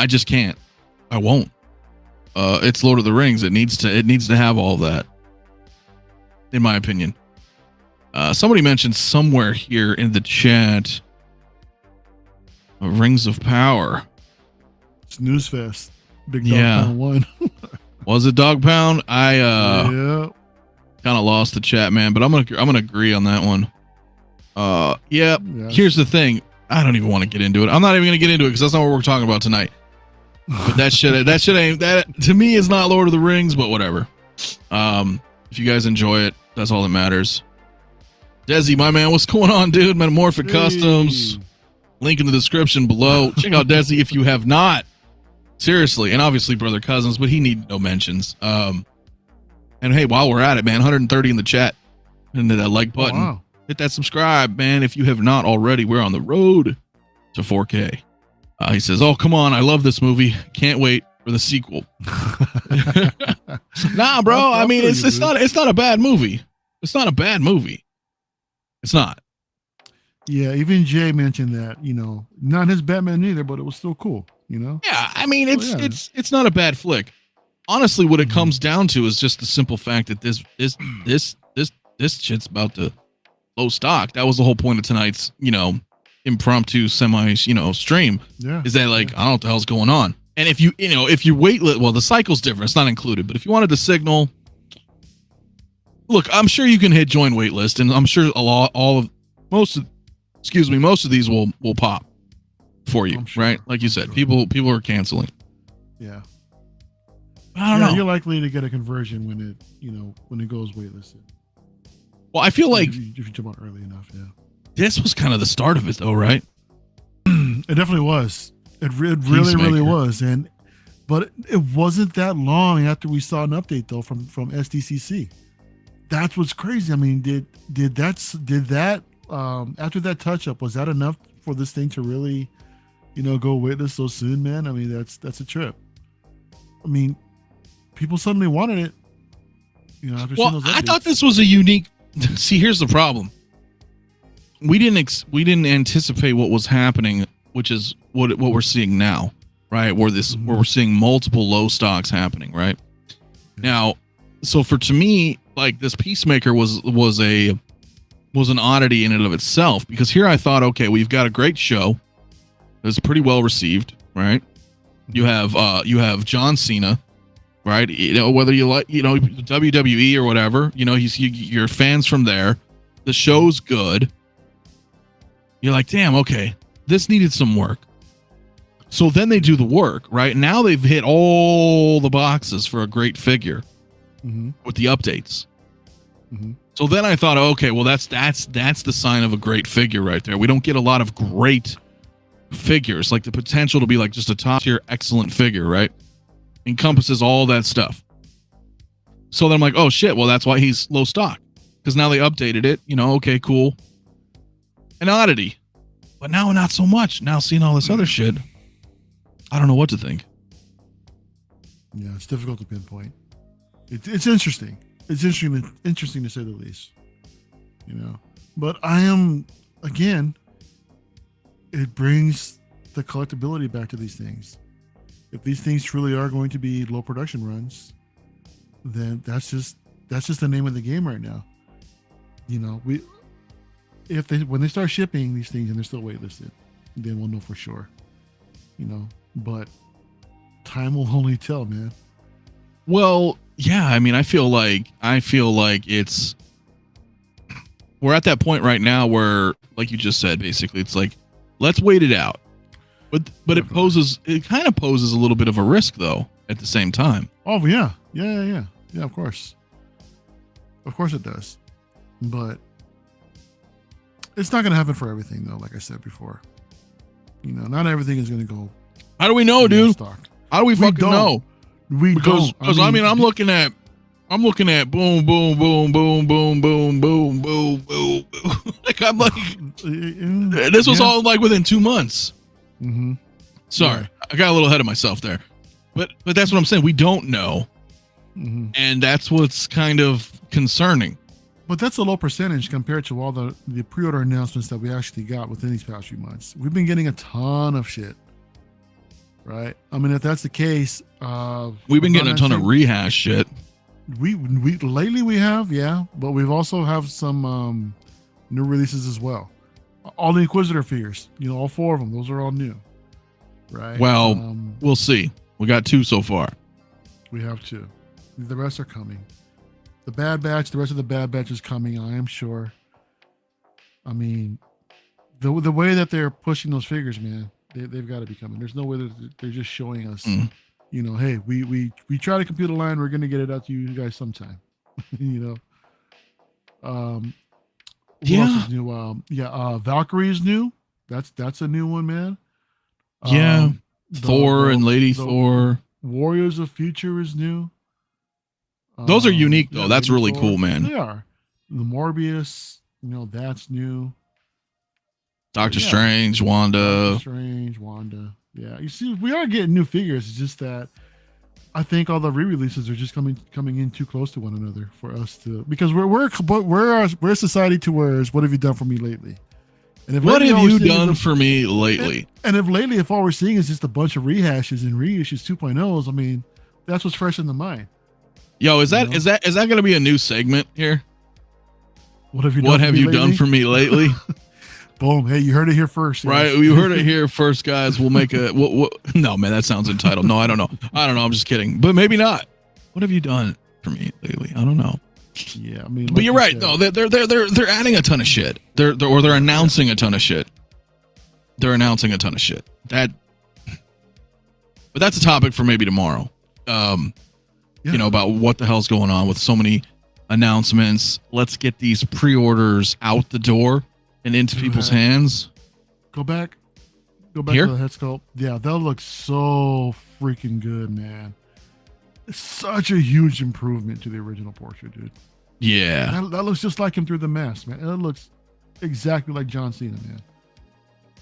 [SPEAKER 1] just can't. I won't. It's Lord of the Rings. It needs to have all that, in my opinion. Somebody mentioned somewhere here in the chat, Rings of Power.
[SPEAKER 2] It's Newsfest. Big Dog Pound won.
[SPEAKER 1] Was it Dog Pound? I
[SPEAKER 2] yeah.
[SPEAKER 1] kind of lost the chat, man, but I'm gonna agree on that one. Yeah. Here's the thing. I don't even want to get into it. I'm not even gonna get into it because that's not what we're talking about tonight. But that shit ain't that to me is not Lord of the Rings, but whatever. If you guys enjoy it, that's all that matters. Desi, my man, what's going on, dude? Metamorphic Customs. Link in the description below. Check out Desi if you have not. Seriously, and obviously Brother Cousins, but he needs no mentions. And hey, while we're at it, man, 130 in the chat. And that like button. Oh, wow. Hit that subscribe, man. If you have not already, we're on the road to 4K. He says, "Oh, come on. I love this movie. Can't wait for the sequel." Nah, bro. I mean, it's not a bad movie. It's not a bad movie. It's not.
[SPEAKER 2] Yeah, even Jay mentioned that, not his Batman either, but it was still cool,
[SPEAKER 1] Yeah, I mean, it's not a bad flick. Honestly, what it comes down to is just the simple fact that this shit's about to low stock. That was the whole point of tonight's, impromptu semi, stream. Yeah. Is that like, I don't know what the hell's going on. And if you waitlist, well, the cycle's different. It's not included. But if you wanted to signal, look, I'm sure you can hit join waitlist, and I'm sure most of these will pop for you, sure. Right? Like you said, people are canceling.
[SPEAKER 2] Yeah.
[SPEAKER 1] I don't know.
[SPEAKER 2] You're likely to get a conversion when it goes waitlisted.
[SPEAKER 1] Well, I feel like
[SPEAKER 2] if you jump on early enough, yeah.
[SPEAKER 1] This was kind of the start of it, though, right?
[SPEAKER 2] It definitely was. It really was, but it wasn't that long after we saw an update though from SDCC. That's what's crazy. I mean, did that after that touch up, was that enough for this thing to really, go waitlist so soon, man? I mean, that's a trip. I mean, people suddenly wanted it. After seeing those updates.
[SPEAKER 1] I thought this was a unique. See, here's the problem. We didn't anticipate what was happening which is what we're seeing now, right? Where we're seeing multiple low stocks happening, right? Now, so to me, like this Peacemaker was an oddity in and of itself, because here I thought, okay, we've got a great show. It's pretty well received, right? You have John Cena, right? You know, whether you like, you know, WWE or whatever, you know, you're fans from there. The show's good. You're like, damn, okay, this needed some work. So then they do the work, right? Now they've hit all the boxes for a great figure with the updates. So then I thought, okay, well, that's the sign of a great figure right there. We don't get a lot of great figures, like the potential to be like just a top tier excellent figure, right? Encompasses all that stuff. So then I'm like, oh shit, well, that's why he's low stock, because now they updated it, you know. Okay, cool. An oddity, but now not so much. Now seeing all this other shit, I don't know what to think.
[SPEAKER 2] Yeah, it's difficult to pinpoint. It's interesting. It's interesting to say the least. You know, but I am, again, it brings the collectability back to these things. If these things truly are going to be low production runs, then that's just the name of the game right now. You know, when they start shipping these things and they're still waitlisted, then we'll know for sure. You know, but time will only tell, man.
[SPEAKER 1] Well, yeah, I mean, I feel like it's, we're at that point right now where, like you just said, basically it's like, let's wait it out. But it kind of poses a little bit of a risk though at the same time.
[SPEAKER 2] Oh yeah, of course it does. But it's not going to happen for everything though. Like I said before, you know, not everything is going to go.
[SPEAKER 1] How do we know, dude? How do we fucking know? Because I mean, I'm looking at boom, boom, boom, boom, boom, boom, boom, boom, boom. Like I'm like, this was all like within 2 months. Sorry, I got a little ahead of myself there, but that's what I'm saying. We don't know, and that's what's kind of concerning.
[SPEAKER 2] But that's a low percentage compared to all the pre-order announcements that we actually got within these past few months. We've been getting a ton of shit. Right. I mean, if that's the case,
[SPEAKER 1] we've been getting a ton of rehash shit.
[SPEAKER 2] We lately we have, yeah, but we've also have some new releases as well. All the Inquisitor figures, you know, all 4 of them, those are all new. Right.
[SPEAKER 1] Well, we'll see. We got 2 so far.
[SPEAKER 2] We have 2. The rest are coming. The Bad Batch, the rest of the Bad Batch is coming, I am sure. I mean, the way that they're pushing those figures, man. They've got to be coming. There's no way that they're just showing us, you know, hey, we try to compute a line. We're going to get it out to you guys sometime, you know? Who else is new? Valkyrie is new. That's a new one, man.
[SPEAKER 1] Yeah. Thor and Lady Thor.
[SPEAKER 2] Warriors of Future is new.
[SPEAKER 1] Those are unique though. That's really cool, man.
[SPEAKER 2] They are. The Morbius, you know, that's new.
[SPEAKER 1] Doctor Strange, Wanda.
[SPEAKER 2] Yeah, you see, we are getting new figures. It's just that I think all the re-releases are just coming in too close to one another for us to, because we're a society to where what have you done for me lately? And if
[SPEAKER 1] what have you done for me lately?
[SPEAKER 2] And if all we're seeing is just a bunch of rehashes and reissues 2.0s, I mean, that's what's fresh in the mind.
[SPEAKER 1] Yo, is that going to be a new segment here?
[SPEAKER 2] What have you
[SPEAKER 1] done for me lately?
[SPEAKER 2] Boom. Hey, you heard it here first.
[SPEAKER 1] Right. You heard it here first, guys. We'll make a, no, man, that sounds entitled. No, I don't know. I'm just kidding, but maybe not. What have you done for me lately? I don't know.
[SPEAKER 2] Yeah. I mean,
[SPEAKER 1] but you're right. No, they're adding a ton of shit. They're announcing a ton of shit. They're announcing a ton of shit but that's a topic for maybe tomorrow. You know, about what the hell's going on with so many announcements. Let's get these pre-orders out the door and into people's hands.
[SPEAKER 2] Go back
[SPEAKER 1] here?
[SPEAKER 2] To the head sculpt. Yeah, that looks so freaking good, man. It's such a huge improvement to the original portrait, dude.
[SPEAKER 1] Yeah.
[SPEAKER 2] That looks just like him through the mask, man. And it looks exactly like John Cena, man.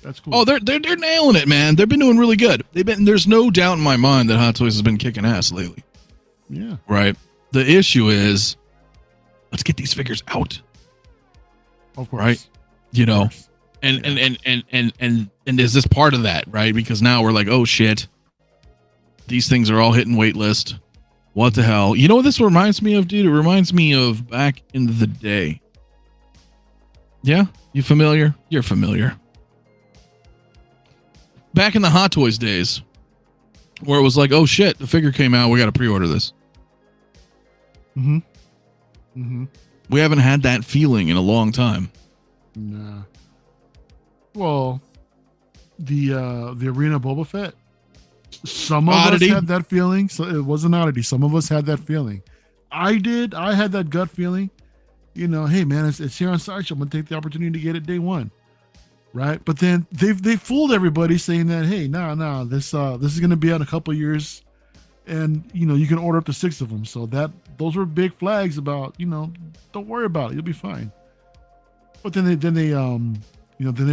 [SPEAKER 2] That's cool.
[SPEAKER 1] Oh, they're nailing it, man. They've been doing really good. There's no doubt in my mind that Hot Toys has been kicking ass lately.
[SPEAKER 2] Yeah.
[SPEAKER 1] Right. The issue is, let's get these figures out.
[SPEAKER 2] Of course.
[SPEAKER 1] Right. You know, And is this part of that, right? Because now we're like, oh shit, these things are all hitting Waitlist. What the hell? You know what this reminds me of, dude? It reminds me of back in the day. Yeah, you familiar? You're familiar. Back in the Hot Toys days, where it was like, oh shit, the figure came out, we got to pre-order this. We haven't had that feeling in a long time.
[SPEAKER 2] Nah. Well, the Arena Boba Fett. Some of us had that feeling. So it was an oddity. Some of us had that feeling. I did. I had that gut feeling. You know, hey man, it's here on Sideshow. I'm gonna take the opportunity to get it day one, right? But then they fooled everybody saying that, hey, no, this is gonna be out in a couple of years, and you know you can order up to 6 of them. So those were big flags about, you know, don't worry about it, you'll be fine. But then they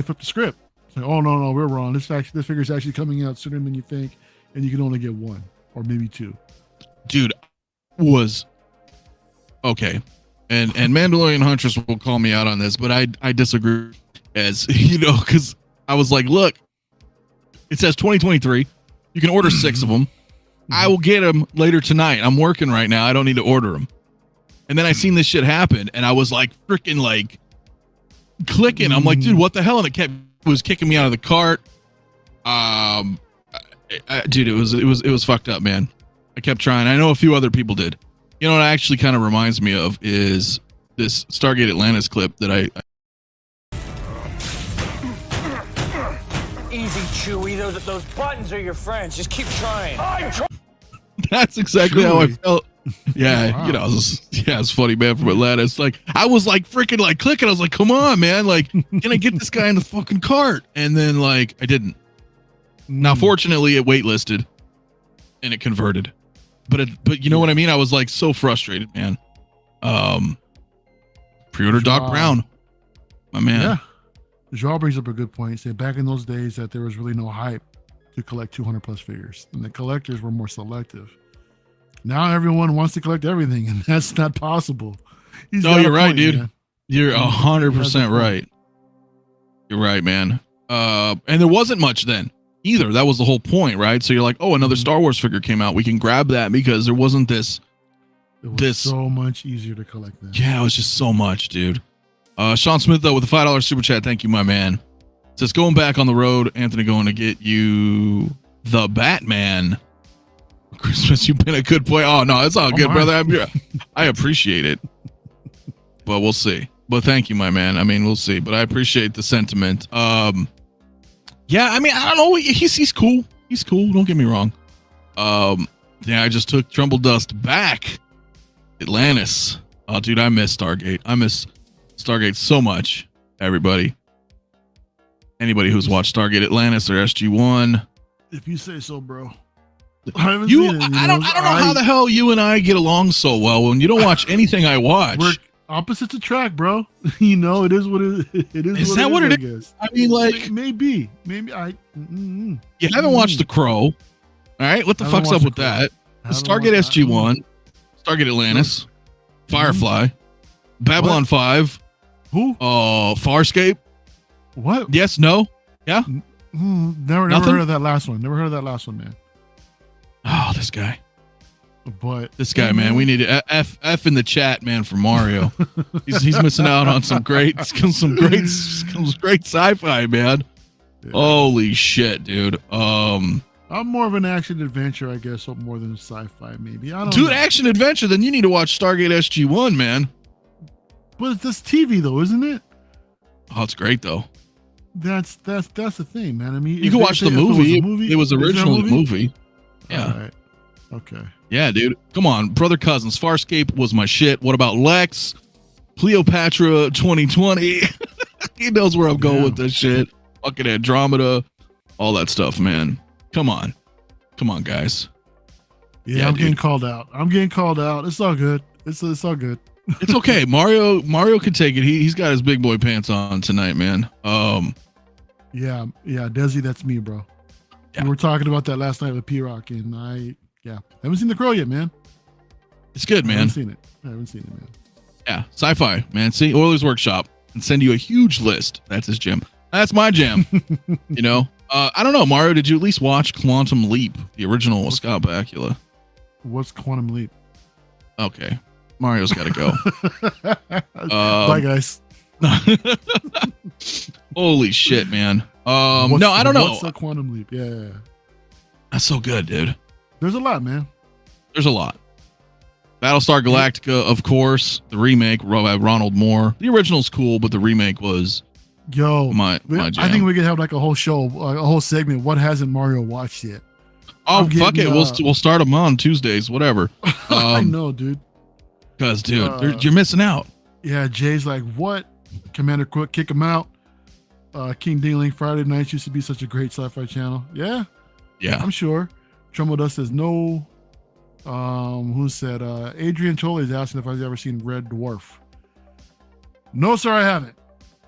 [SPEAKER 2] flipped the script. It's like, oh no, we're wrong. This figure is actually coming out sooner than you think, and you can only get 1 or maybe 2.
[SPEAKER 1] Dude, was okay. And Mandalorian Huntress will call me out on this, but I disagree, as you know, because I was like, look, it says 2023. You can order 6 of them. I will get them later tonight. I'm working right now. I don't need to order them. And then I seen this shit happen, and I was like freaking like clicking. I'm like, dude, what the hell? And it was kicking me out of the cart. Dude, it was fucked up, man. I kept trying. I know a few other people did. You know what it actually kind of reminds me of is this Stargate Atlantis clip that I
[SPEAKER 3] Easy, Chewie. Those buttons are your friends. Just keep trying.
[SPEAKER 1] That's exactly
[SPEAKER 2] Chewie.
[SPEAKER 1] how I felt. Yeah,
[SPEAKER 2] wow.
[SPEAKER 1] You know, it's funny, man, from Atlantis. Like, I was like freaking like clicking. I was like, come on, man. Like, can I get this guy in the fucking cart? And then like, I didn't. Now, fortunately, it waitlisted and it converted. But you know what I mean? I was like so frustrated, man. Pre-order Doc Brown, my man.
[SPEAKER 2] Yeah. Joel brings up a good point. He said back in those days that there was really no hype to collect 200 plus figures, and the collectors were more selective. Now everyone wants to collect everything, and that's not possible.
[SPEAKER 1] No, you're right, dude.
[SPEAKER 2] Man.
[SPEAKER 1] You're 100% right. You're right, man. And there wasn't much then either. That was the whole point, right? So you're like, oh, another Star Wars figure came out. We can grab that because there wasn't this.
[SPEAKER 2] It was so much easier to collect that.
[SPEAKER 1] Yeah, it was just so much, dude. Sean Smith, though, with a $5 super chat. Thank you, my man. Says, going back on the road, Anthony, going to get you the Batman. Christmas, you've been a good boy. Oh, no, it's all good, brother. I appreciate it. But we'll see. But thank you, my man. I mean, we'll see. But I appreciate the sentiment. Yeah, I mean, I don't know. He's cool. He's cool. Don't get me wrong. Yeah, I just took Trumbull Dust back. Atlantis. Oh, dude, I miss Stargate. I miss Stargate so much. Everybody. Anybody who's watched Stargate Atlantis or SG-1.
[SPEAKER 2] If you say so, bro. I don't
[SPEAKER 1] know how the hell you and I get along so well when you don't watch anything I watch.
[SPEAKER 2] We're opposites attract, bro. You know, it is what it is.
[SPEAKER 1] Is that what it is? I mean, like,
[SPEAKER 2] maybe
[SPEAKER 1] you haven't watched The Crow. All right, what the fuck's up with that? Stargate SG-1, Stargate Atlantis, Firefly, Babylon 5.
[SPEAKER 2] Who?
[SPEAKER 1] Farscape.
[SPEAKER 2] What?
[SPEAKER 1] Yes, no, yeah.
[SPEAKER 2] Never heard of that last one. Never heard of that last one, man.
[SPEAKER 1] Oh, this guy.
[SPEAKER 2] But
[SPEAKER 1] this guy, man, we need to F in the chat, man, for Mario. he's missing out on some great sci-fi, man. Yeah. Holy shit, dude. I'm
[SPEAKER 2] more of an action adventure, I guess, more than sci-fi, maybe. I don't
[SPEAKER 1] know.
[SPEAKER 2] Action
[SPEAKER 1] adventure. Then you need to watch Stargate SG-1, man.
[SPEAKER 2] But that's TV, though, isn't it?
[SPEAKER 1] Oh, it's great, though.
[SPEAKER 2] That's the thing, man. I mean,
[SPEAKER 1] you can watch the movie. It was originally a movie. Yeah.
[SPEAKER 2] All right. Okay.
[SPEAKER 1] Yeah, dude. Come on, brother cousins. Farscape was my shit. What about Lex? Cleopatra 2020. He knows where I'm going with this shit. Fucking Andromeda. All that stuff, man. Come on, guys.
[SPEAKER 2] Yeah, I'm getting called out. It's all good. It's all good.
[SPEAKER 1] It's okay. Mario can take it. He's got his big boy pants on tonight, man.
[SPEAKER 2] Yeah, Desi, that's me, bro. Yeah. We were talking about that last night with P-Rock, and I haven't seen The Crow yet, man.
[SPEAKER 1] It's good, man.
[SPEAKER 2] I haven't seen it, man.
[SPEAKER 1] Yeah, sci-fi, man. See, Oilers Workshop and send you a huge list. That's his gym. That's my jam. You know, I don't know, Mario. Did you at least watch Quantum Leap, the original with Scott Bakula?
[SPEAKER 2] What's Quantum Leap?
[SPEAKER 1] Okay, Mario's got to go.
[SPEAKER 2] Bye, guys.
[SPEAKER 1] Holy shit, man. No, I don't know.
[SPEAKER 2] What's the Quantum Leap? Yeah.
[SPEAKER 1] That's so good, dude.
[SPEAKER 2] There's a lot, man.
[SPEAKER 1] There's a lot. Battlestar Galactica, of course. The remake, Ronald Moore. The original's cool, but the remake was my jam.
[SPEAKER 2] I think we could have like a whole show, a whole segment. What hasn't Mario watched yet?
[SPEAKER 1] Oh, fuck it. We'll start them on Tuesdays, whatever.
[SPEAKER 2] I know, dude.
[SPEAKER 1] Because, dude, you're missing out.
[SPEAKER 2] Yeah, Jay's like, what? Commander Quick, kick him out. King Dingling, Friday nights used to be such a great sci-fi channel. Yeah, I'm sure. Trumbo Dust says no. Who said Adrian Chole is asking if I've ever seen Red Dwarf. No, sir, I haven't.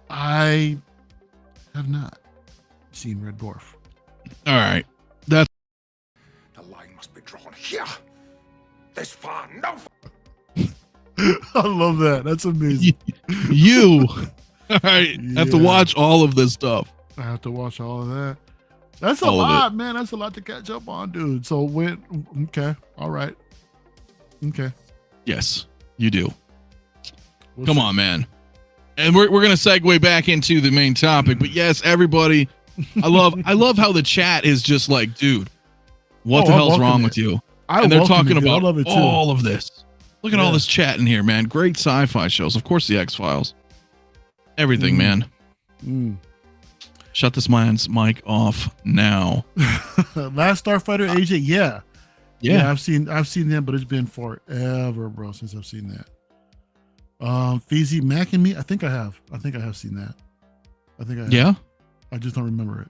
[SPEAKER 2] I have not seen Red Dwarf.
[SPEAKER 1] All right. That's
[SPEAKER 4] the line must be drawn here. This far, no.
[SPEAKER 2] I love that. That's amazing.
[SPEAKER 1] You all right, have to watch all of this stuff.
[SPEAKER 2] I have to watch all of that. That's a lot, man. That's a lot to catch up on, dude. So okay, all right, okay.
[SPEAKER 1] Yes, you do. Come on, man. And we're gonna segue back into the main topic, but yes, everybody, I love how the chat is just like, dude, what the hell's wrong with you? And they're talking about all of this. Look at all this chat in here, man. Great sci-fi shows, of course, the X-Files, everything, man. Shut this man's mic off now.
[SPEAKER 2] Last Starfighter agent, yeah. I've seen them, but it's been forever, bro, since I've seen that. Feezy Mac and Me, I think I have seen that. I think I have.
[SPEAKER 1] Yeah.
[SPEAKER 2] I just don't remember it.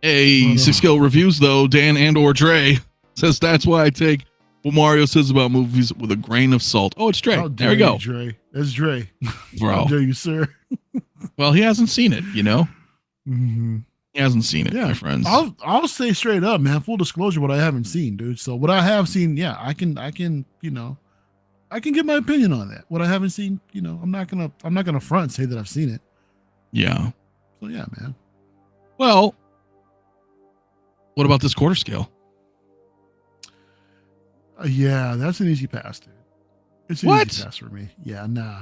[SPEAKER 1] Hey, Six Scale Reviews though, Dan and/or Dre says that's why I take what Mario says about movies with a grain of salt. Oh, it's Dre. There we go.
[SPEAKER 2] Dre. That's Dre.
[SPEAKER 1] Bro.
[SPEAKER 2] How dare you, sir?
[SPEAKER 1] Well, he hasn't seen it, you know?
[SPEAKER 2] Mm-hmm.
[SPEAKER 1] He hasn't seen it, my friends.
[SPEAKER 2] I'll say straight up, man, full disclosure, what I haven't seen, dude. So what I have seen, I can, you know, I can give my opinion on that. What I haven't seen, you know, I'm not gonna front and say that I've seen it.
[SPEAKER 1] Yeah.
[SPEAKER 2] So yeah, man.
[SPEAKER 1] Well, what about this quarter scale?
[SPEAKER 2] Yeah, that's an easy pass, dude. It's an easy pass for me. Yeah, no.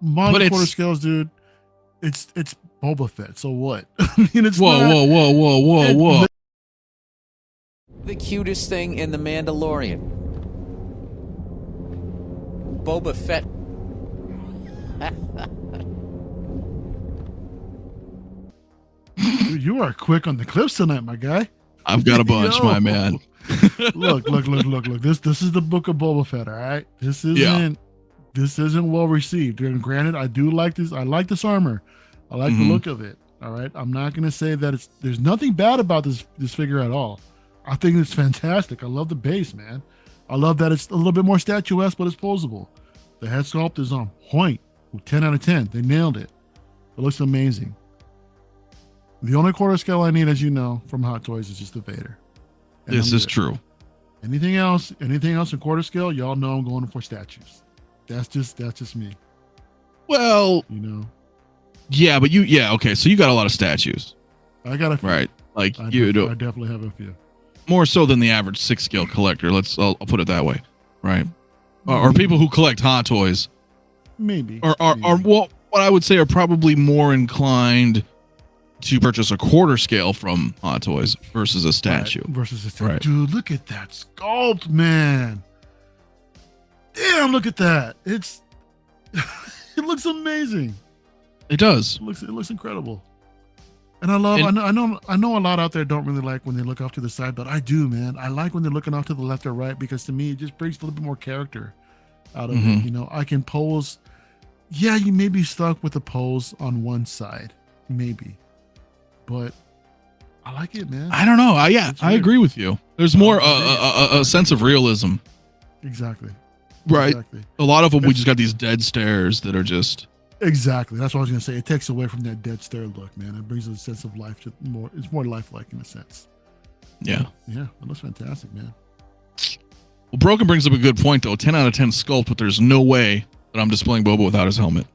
[SPEAKER 2] Modern quarter scales, dude. It's Boba Fett. So what? I mean, it's
[SPEAKER 1] whoa.
[SPEAKER 5] The cutest thing in The Mandalorian. Boba Fett.
[SPEAKER 2] Dude, you are quick on the clips tonight, my guy.
[SPEAKER 1] I've got a bunch, my man.
[SPEAKER 2] Look. This is the book of Boba Fett, all right? This isn't well received. And granted, I do like this. I like this armor. I like the look of it. All right. I'm not gonna say that there's nothing bad about this figure at all. I think it's fantastic. I love the base, man. I love that it's a little bit more statuesque, but it's posable. The head sculpt is on point. 10 out of 10. They nailed it. It looks amazing. The only quarter scale I need, as you know, from Hot Toys is just the Vader. And
[SPEAKER 1] this is true.
[SPEAKER 2] Anything else in quarter scale, y'all know I'm going for statues. That's just me.
[SPEAKER 1] Well,
[SPEAKER 2] you know.
[SPEAKER 1] Yeah, but okay. So you got a lot of statues.
[SPEAKER 2] I got a few.
[SPEAKER 1] Right. Like
[SPEAKER 2] I definitely have a few.
[SPEAKER 1] More so than the average 6 scale collector. I'll put it that way. Right. Or people who collect Hot Toys.
[SPEAKER 2] Maybe.
[SPEAKER 1] Are what I would say are probably more inclined to purchase a quarter scale from Hot Toys versus a statue.
[SPEAKER 2] Right. Dude, look at that sculpt, man. Damn, look at that. It looks amazing.
[SPEAKER 1] It does.
[SPEAKER 2] It looks incredible. And I know a lot out there don't really like when they look off to the side, but I do, man. I like when they're looking off to the left or right, because to me it just brings a little bit more character out of it. You know, I can pose. Yeah, you may be stuck with a pose on one side, maybe. But I like it, man.
[SPEAKER 1] I don't know. I agree with you. There's more a sense of realism.
[SPEAKER 2] Exactly.
[SPEAKER 1] Right.
[SPEAKER 2] Exactly.
[SPEAKER 1] A lot of them, we just got these dead stares that are just.
[SPEAKER 2] Exactly. That's what I was gonna say. It takes away from that dead stare look, man. It brings a sense of life to more. It's more lifelike in a sense.
[SPEAKER 1] Yeah.
[SPEAKER 2] Yeah. It looks fantastic, man.
[SPEAKER 1] Well, Broken brings up a good point though. 10 out of 10 sculpt, but there's no way that I'm displaying Boba without his helmet.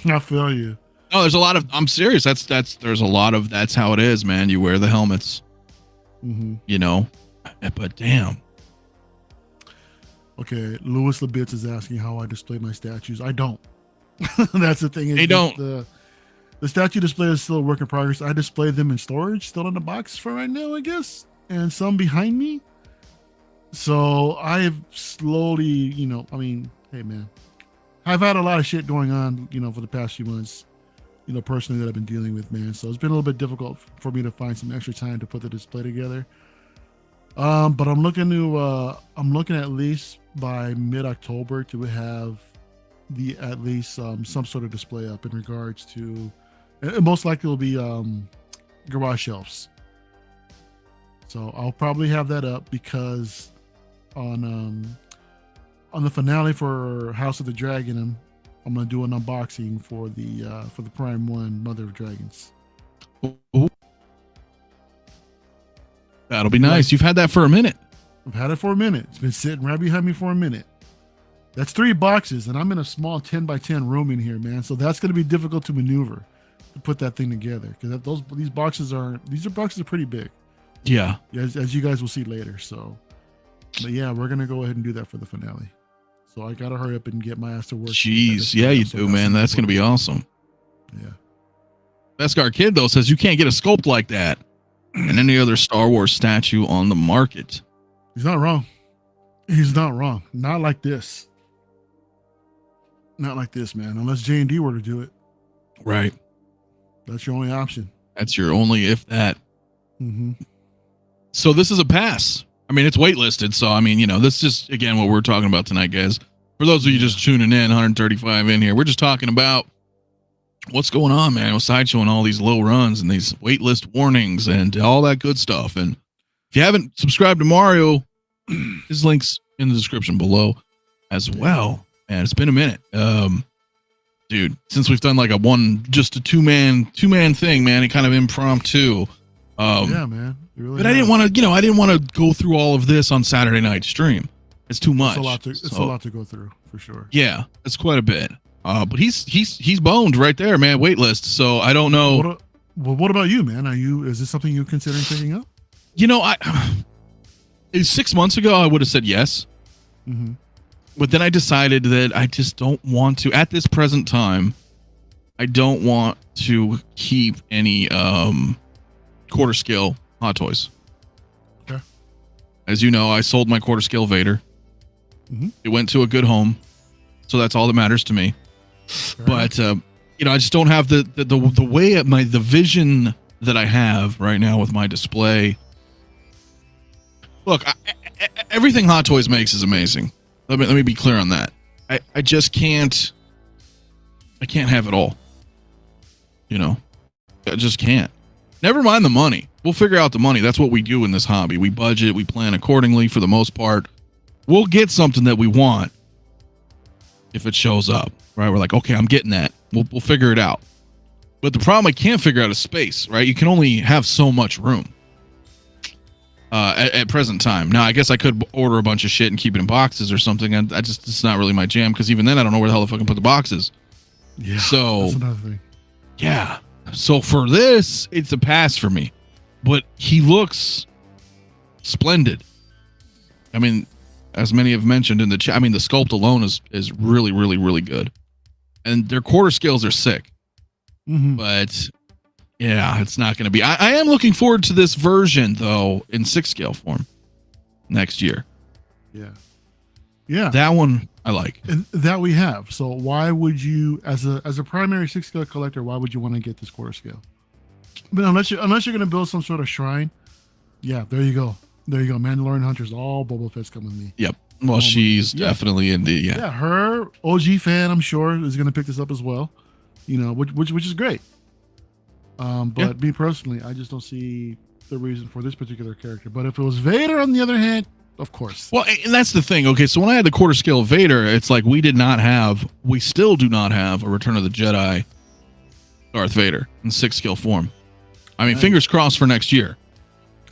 [SPEAKER 2] I feel you.
[SPEAKER 1] Oh, there's a lot of. I'm serious. There's a lot of. That's how it is, man. You wear the helmets. You know, but damn.
[SPEAKER 2] Okay, Louis Lebitz is asking how I display my statues. I don't. That's the thing.
[SPEAKER 1] They don't.
[SPEAKER 2] The statue display is still a work in progress. I display them in storage, still in the box for right now, I guess, and some behind me. So I have slowly, you know, I mean, hey man, I've had a lot of shit going on, you know, for the past few months, you know, personally that I've been dealing with, man. So it's been a little bit difficult for me to find some extra time to put the display together. But I'm looking at least by mid-October to have at least some sort of display up in regards to, and most likely will be garage shelves. So I'll probably have that up because on the finale for House of the Dragon, I'm gonna do an unboxing for the Prime 1 Mother of Dragons.
[SPEAKER 1] Ooh. That'll be nice. You've had that for a minute.
[SPEAKER 2] I've had it for a minute. It's been sitting right behind me for a minute. That's 3 boxes, and I'm in a small 10 by 10 room in here, man. So that's going to be difficult to maneuver to put that thing together because these boxes are pretty big.
[SPEAKER 1] Yeah.
[SPEAKER 2] As you guys will see later. So, but yeah, we're gonna go ahead and do that for the finale. So I gotta hurry up and get my ass to work.
[SPEAKER 1] Jeez, yeah, you do, man. That's gonna be awesome.
[SPEAKER 2] Yeah.
[SPEAKER 1] Beskar Kid though says you can't get a sculpt like that and any other Star Wars statue on the market.
[SPEAKER 2] He's not wrong. He's not wrong. Not like this. Not like this, man. Unless J&D were to do it.
[SPEAKER 1] Right.
[SPEAKER 2] That's your only option.
[SPEAKER 1] That's your only, if that.
[SPEAKER 2] Mm-hmm.
[SPEAKER 1] So this is a pass. I mean, it's waitlisted. So, I mean, you know, this is just, again, what we're talking about tonight, guys. For those of you just tuning in, 135 in here, we're just talking about what's going on, man, with Sideshow and all these low runs and these waitlist warnings and all that good stuff. And if you haven't subscribed to Mario, his link's in the description below as well. And it's been a minute. Dude, since we've done like just a two-man thing, man, and kind of impromptu.
[SPEAKER 2] Yeah, man. Really
[SPEAKER 1] but I didn't want to go through all of this on Saturday night stream. It's too much.
[SPEAKER 2] It's a lot to go through for sure.
[SPEAKER 1] Yeah, it's quite a bit. But he's boned right there, man. Waitlist. So I don't know.
[SPEAKER 2] What about you, man? Is this something you're considering picking up?
[SPEAKER 1] You know, 6 months ago I would have said yes.
[SPEAKER 2] Mm-hmm.
[SPEAKER 1] But then I decided that I just don't want to, at this present time, I don't want to keep any quarter scale Hot Toys.
[SPEAKER 2] Okay.
[SPEAKER 1] As you know, I sold my quarter scale Vader.
[SPEAKER 2] Mm-hmm.
[SPEAKER 1] It went to a good home, so that's all that matters to me. But you know, I just don't have the way the vision that I have right now with my display. Look, everything Hot Toys makes is amazing. Let me be clear on that. I just can't. I can't have it all. You know, I just can't. Never mind the money. We'll figure out the money. That's what we do in this hobby. We budget, we plan accordingly for the most part. We'll get something that we want if it shows up, right? We're like, okay, I'm getting that. We'll figure it out. But the problem I can't figure out is space, right? You can only have so much room at present time. Now, I guess I could order a bunch of shit and keep it in boxes or something. And it's not really my jam because even then I don't know where the hell the fuck I can put the boxes.
[SPEAKER 2] Yeah.
[SPEAKER 1] So
[SPEAKER 2] that's another thing.
[SPEAKER 1] Yeah. So for this, it's a pass for me. But he looks splendid. I mean, as many have mentioned in the chat, I mean, the sculpt alone is really, really, really good. And their quarter scales are sick.
[SPEAKER 2] Mm-hmm.
[SPEAKER 1] But yeah, it's not going to be. I am looking forward to this version, though, in 6-scale form next year.
[SPEAKER 2] Yeah. Yeah.
[SPEAKER 1] That one I like.
[SPEAKER 2] And that we have. So why would you, as a primary 6-scale collector, why would you want to get this quarter scale? But unless you're going to build some sort of shrine, yeah, there you go. There you go. Mandalorian Hunters, all Boba Fett's coming with me.
[SPEAKER 1] Yep. Well, she's definitely in the,
[SPEAKER 2] Yeah, her OG fan, I'm sure, is going to pick this up as well. You know, which is great. But me personally, I just don't see the reason for this particular character. But if it was Vader, on the other hand, of course.
[SPEAKER 1] Well, and that's the thing. Okay, so when I had the quarter scale Vader, it's like we still do not have a Return of the Jedi Darth Vader in 6-scale form. I mean, fingers crossed for next year.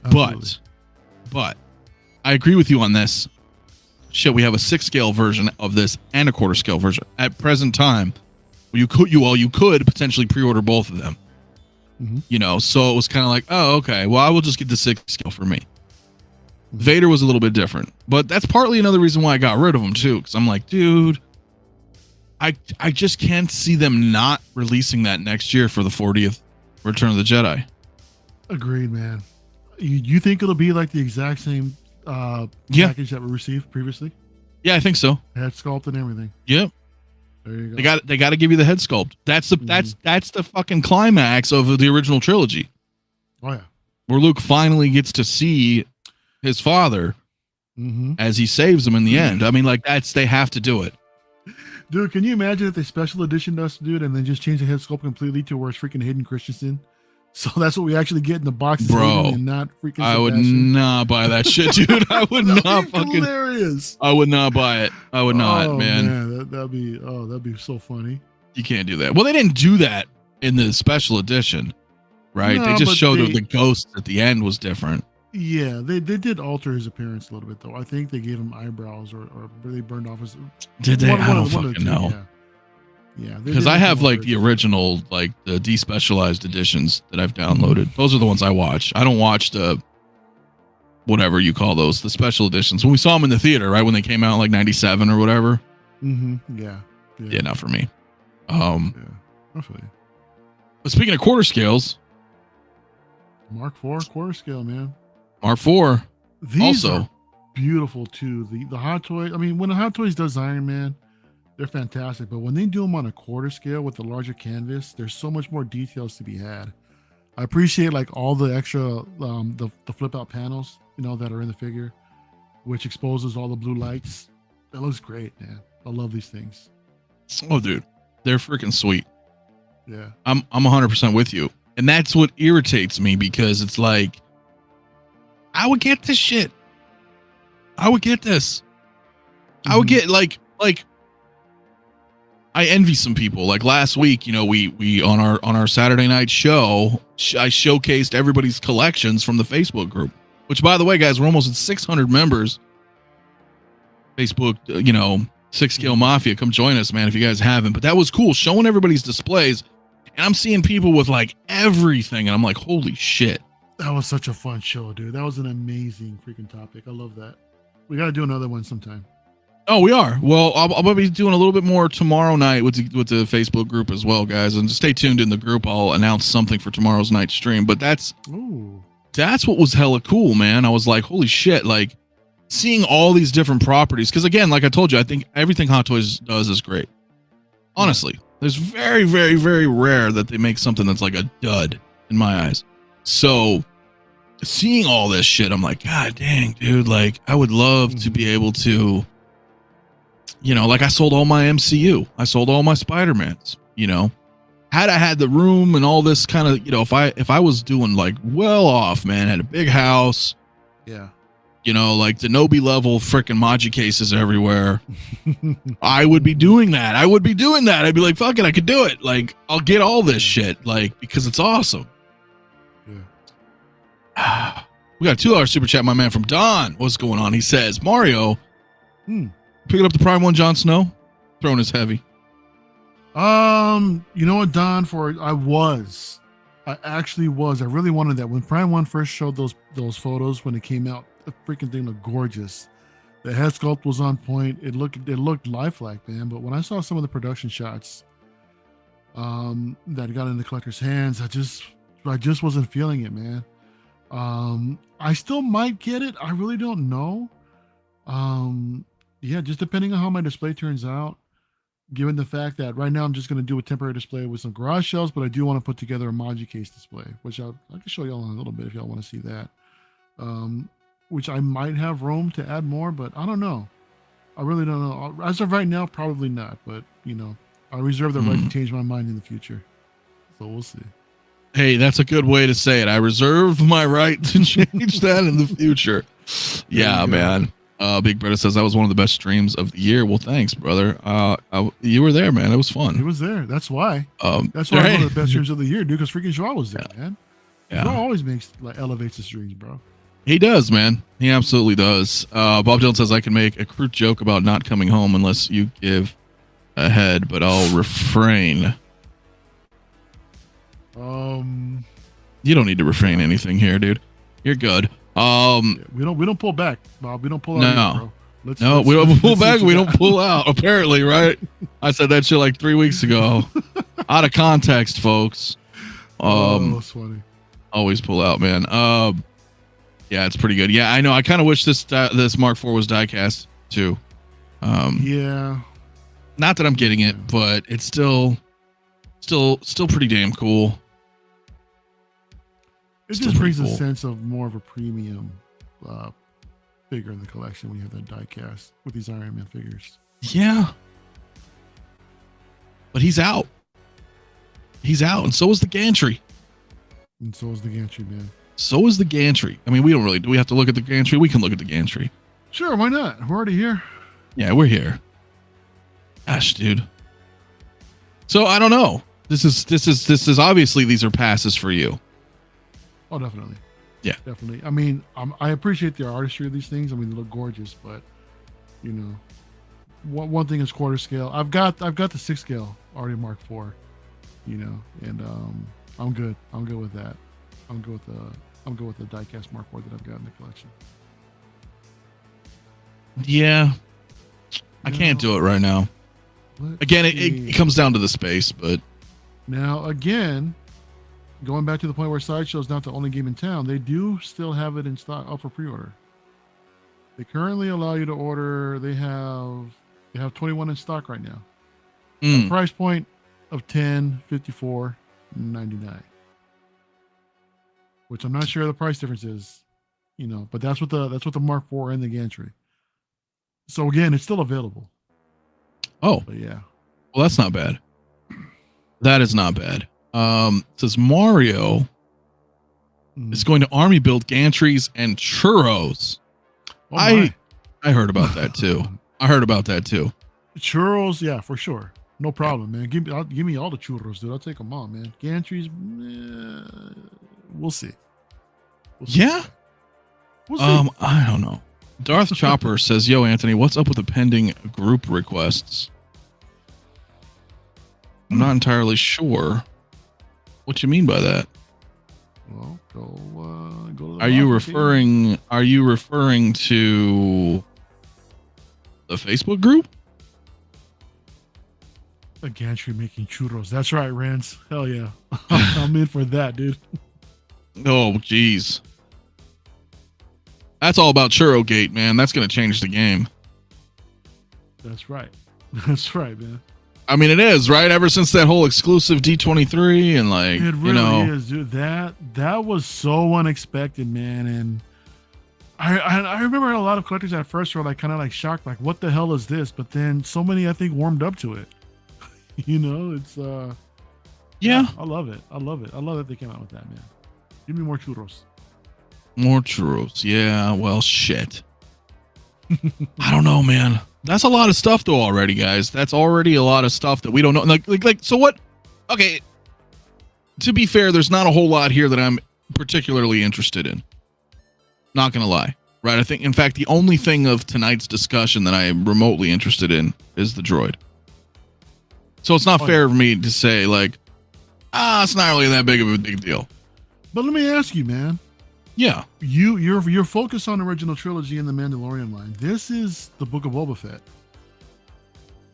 [SPEAKER 2] Absolutely.
[SPEAKER 1] But I agree with you on this. Shit, we have a 6-scale version of this and a quarter scale version. At present time, You could potentially pre-order both of them. You know, so it was kind of like, oh, okay, well, I will just get the 6 scale for me. Vader was a little bit different, but that's partly another reason why I got rid of them too, because I'm like, dude, I just can't see them not releasing that next year for the 40th Return of the Jedi.
[SPEAKER 2] Agreed, man. You think it'll be like the exact same package that we received previously?
[SPEAKER 1] Yeah, I think so.
[SPEAKER 2] Head sculpt and everything.
[SPEAKER 1] Yep.
[SPEAKER 2] There you go.
[SPEAKER 1] They got to give you the head sculpt. That's the fucking climax of the original trilogy.
[SPEAKER 2] Oh yeah.
[SPEAKER 1] Where Luke finally gets to see his father as he saves him in the end. I mean, like they have to do it.
[SPEAKER 2] Dude, can you imagine if they special editioned us, dude, and then just change the head sculpt completely to where it's freaking Hayden Christensen? So that's what we actually get in the box,
[SPEAKER 1] bro.
[SPEAKER 2] And not freaking.
[SPEAKER 1] I would not buy that shit, dude. I would not fucking.
[SPEAKER 2] Hilarious.
[SPEAKER 1] I would not buy it. I would not, man.
[SPEAKER 2] That'd be so funny.
[SPEAKER 1] You can't do that. Well, they didn't do that in the special edition, right?
[SPEAKER 2] No,
[SPEAKER 1] they just showed
[SPEAKER 2] they,
[SPEAKER 1] the ghost at the end was different.
[SPEAKER 2] Yeah, they did alter his appearance a little bit, though. I think they gave him eyebrows or they burned off his.
[SPEAKER 1] Did they? I don't fucking know.
[SPEAKER 2] Yeah,
[SPEAKER 1] because I have like the original, like the despecialized editions that I've downloaded. Those are the ones I watch. I don't watch the whatever you call those, the special editions. When we saw them in the theater, right when they came out, in like '97 or whatever.
[SPEAKER 2] Yeah,
[SPEAKER 1] not for me.
[SPEAKER 2] I feel you.
[SPEAKER 1] But speaking of quarter scales,
[SPEAKER 2] Mark IV quarter scale, man.
[SPEAKER 1] Mark IV.
[SPEAKER 2] These
[SPEAKER 1] also
[SPEAKER 2] are beautiful too. The Hot Toys. I mean, when the Hot Toys does Iron Man, they're fantastic. But when they do them on a quarter scale with the larger canvas, there's so much more details to be had. I appreciate like all the extra the flip out panels, you know, that are in the figure, which exposes all the blue lights. That looks great, man. I love these things.
[SPEAKER 1] Oh, dude, they're freaking sweet.
[SPEAKER 2] Yeah,
[SPEAKER 1] I'm 100% with you, and that's what irritates me because it's like I would get this shit. I would get this. I would get like I envy some people. Like last week, you know, we on our Saturday night show, I showcased everybody's collections from the Facebook group. Which, by the way, guys, we're almost at 600 members. Facebook, you know, Sixscalemafia, come join us, man, if you guys haven't. But that was cool, showing everybody's displays, and I'm seeing people with like everything, and I'm like, holy shit.
[SPEAKER 2] That was such a fun show, dude. That was an amazing freaking topic. I love that. We got to do another one sometime. Oh,
[SPEAKER 1] we are. Well, I'll be doing a little bit more tomorrow night with the Facebook group as well, guys. And stay tuned in the group. I'll announce something for tomorrow's night stream. But that's what was hella cool, man. I was like, holy shit, like seeing all these different properties. Because again, like I told you, I think everything Hot Toys does is great. Honestly, there's very, very, very rare that they make something that's like a dud in my eyes. So seeing all this shit, I'm like, God dang, dude, like I would love to be able to, you know, like I sold all my MCU. I sold all my Spider-Mans, you know, had I had the room and all this kind of, you know, if I was doing like well off, man, had a big house.
[SPEAKER 2] Yeah.
[SPEAKER 1] You know, like Denobi level freaking Maji cases everywhere. I would be doing that. I'd be like, fuck it, I could do it. Like, I'll get all this shit, like, because it's awesome. Yeah. We got a $2 super chat, my man from Don. What's going on? He says, Mario, picking up the Prime 1 Jon Snow? Throwing is heavy.
[SPEAKER 2] You know what, Don, I actually was. I really wanted that. When Prime 1 first showed those photos when it came out, the freaking thing looked gorgeous. The head sculpt was on point. It looked lifelike, man. But when I saw some of the production shots that got in the collector's hands, I just wasn't feeling it, man. I still might get it. I really don't know. Yeah, just depending on how my display turns out. Given the fact that right now I'm just going to do a temporary display with some garage shelves, but I do want to put together a Maji case display, which I can show y'all in a little bit if y'all want to see that. Which I might have room to add more, but I don't know. I really don't know. As of right now, probably not, but you know, I reserve the right to change my mind in the future. So we'll see.
[SPEAKER 1] Hey, that's a good way to say it. I reserve my right to change that in the future. Yeah, man. Big Brother says that was one of the best streams of the year. Well, thanks, brother. You were there, man. It was fun.
[SPEAKER 2] He was there. That's why. That's why one of the best streams of the year, dude. Because freaking Joao was there, man. Yeah. Joao always elevates the streams, bro.
[SPEAKER 1] He does, man. He absolutely does. Bob Dylan says I can make a crude joke about not coming home unless you give ahead, but I'll refrain. You don't need to refrain anything here, dude. You're good.
[SPEAKER 2] We don't pull back, Bob. We don't pull out.
[SPEAKER 1] No. We don't pull back. We don't pull out. Apparently, right? I said that shit like 3 weeks ago. Out of context, folks.
[SPEAKER 2] That's funny.
[SPEAKER 1] Always pull out, man. Yeah, it's pretty good. Yeah, I know. I kind of wish this Mark IV was diecast too.
[SPEAKER 2] Yeah.
[SPEAKER 1] Not that I'm getting it, but it's still pretty damn cool.
[SPEAKER 2] It just brings a sense of more of a premium figure in the collection when you have that diecast with these Iron Man figures.
[SPEAKER 1] Yeah. But he's out. And so is the gantry.
[SPEAKER 2] And so is the gantry, man.
[SPEAKER 1] So is the gantry. I mean, do we have to look at the gantry? We can look at the gantry.
[SPEAKER 2] Sure, why not? We're already here.
[SPEAKER 1] Yeah, we're here. Gosh, dude. So I don't know. This is obviously these are passes for you.
[SPEAKER 2] Oh, definitely.
[SPEAKER 1] Yeah,
[SPEAKER 2] definitely. I mean, I appreciate the artistry of these things. I mean, they look gorgeous, but you know, one thing is quarter scale. I've got the 6 scale already Mark IV, you know, and I'm good. I'm good with that. I'm good with the diecast Mark IV that I've got in the collection.
[SPEAKER 1] Yeah, I can't do it right now. Again, it comes down to the space, but
[SPEAKER 2] now again, going back to the point where Sideshow is not the only game in town, they do still have it in stock up for pre-order. They currently allow you to order. They have 21 in stock right now. A price point of $10.54.99, which I'm not sure the price difference is, you know, but that's what the Mark IV and the gantry. So again, it's still available.
[SPEAKER 1] Oh,
[SPEAKER 2] but yeah.
[SPEAKER 1] Well, that's not bad. That is not bad. It says Mario is going to army build gantries and churros.
[SPEAKER 2] Oh
[SPEAKER 1] I heard about that too.
[SPEAKER 2] Churros, yeah, for sure. No problem, man. Give me all the churros, dude. I'll take them all, man. Gantries, we'll see.
[SPEAKER 1] Yeah.
[SPEAKER 2] We'll see.
[SPEAKER 1] I don't know. Darth Chopper says, "Yo, Anthony, what's up with the pending group requests?" I'm not entirely sure what you mean by that.
[SPEAKER 2] Well, go to the
[SPEAKER 1] Are you referring to the Facebook group?
[SPEAKER 2] A gantry making churros. That's right, Rance. Hell yeah. I'm in for that, dude.
[SPEAKER 1] Oh, geez. That's all about Churrogate, man. That's going to change the game.
[SPEAKER 2] That's right. That's right, man.
[SPEAKER 1] I mean, it is, right? Ever since that whole exclusive D23 and like,
[SPEAKER 2] it really is, dude. That was so unexpected, man. And I remember a lot of collectors at first were like kind of like shocked, like, what the hell is this? But then so many, I think, warmed up to it. You know, it's
[SPEAKER 1] yeah.
[SPEAKER 2] I love it. I love that they came out with that, man. Give me more churros.
[SPEAKER 1] More churros. Yeah, well, shit. I don't know, man. That's a lot of stuff though already, guys. That's already a lot of stuff that we don't know. Like so what? Okay. To be fair, there's not a whole lot here that I'm particularly interested in. Not going to lie. Right? I think, in fact, the only thing of tonight's discussion that I am remotely interested in is the droid. So it's not fair for me to say like, it's not really that big of a big deal.
[SPEAKER 2] But let me ask you, man.
[SPEAKER 1] Yeah.
[SPEAKER 2] You're focused on original trilogy and the Mandalorian line. This is the Book of Boba Fett.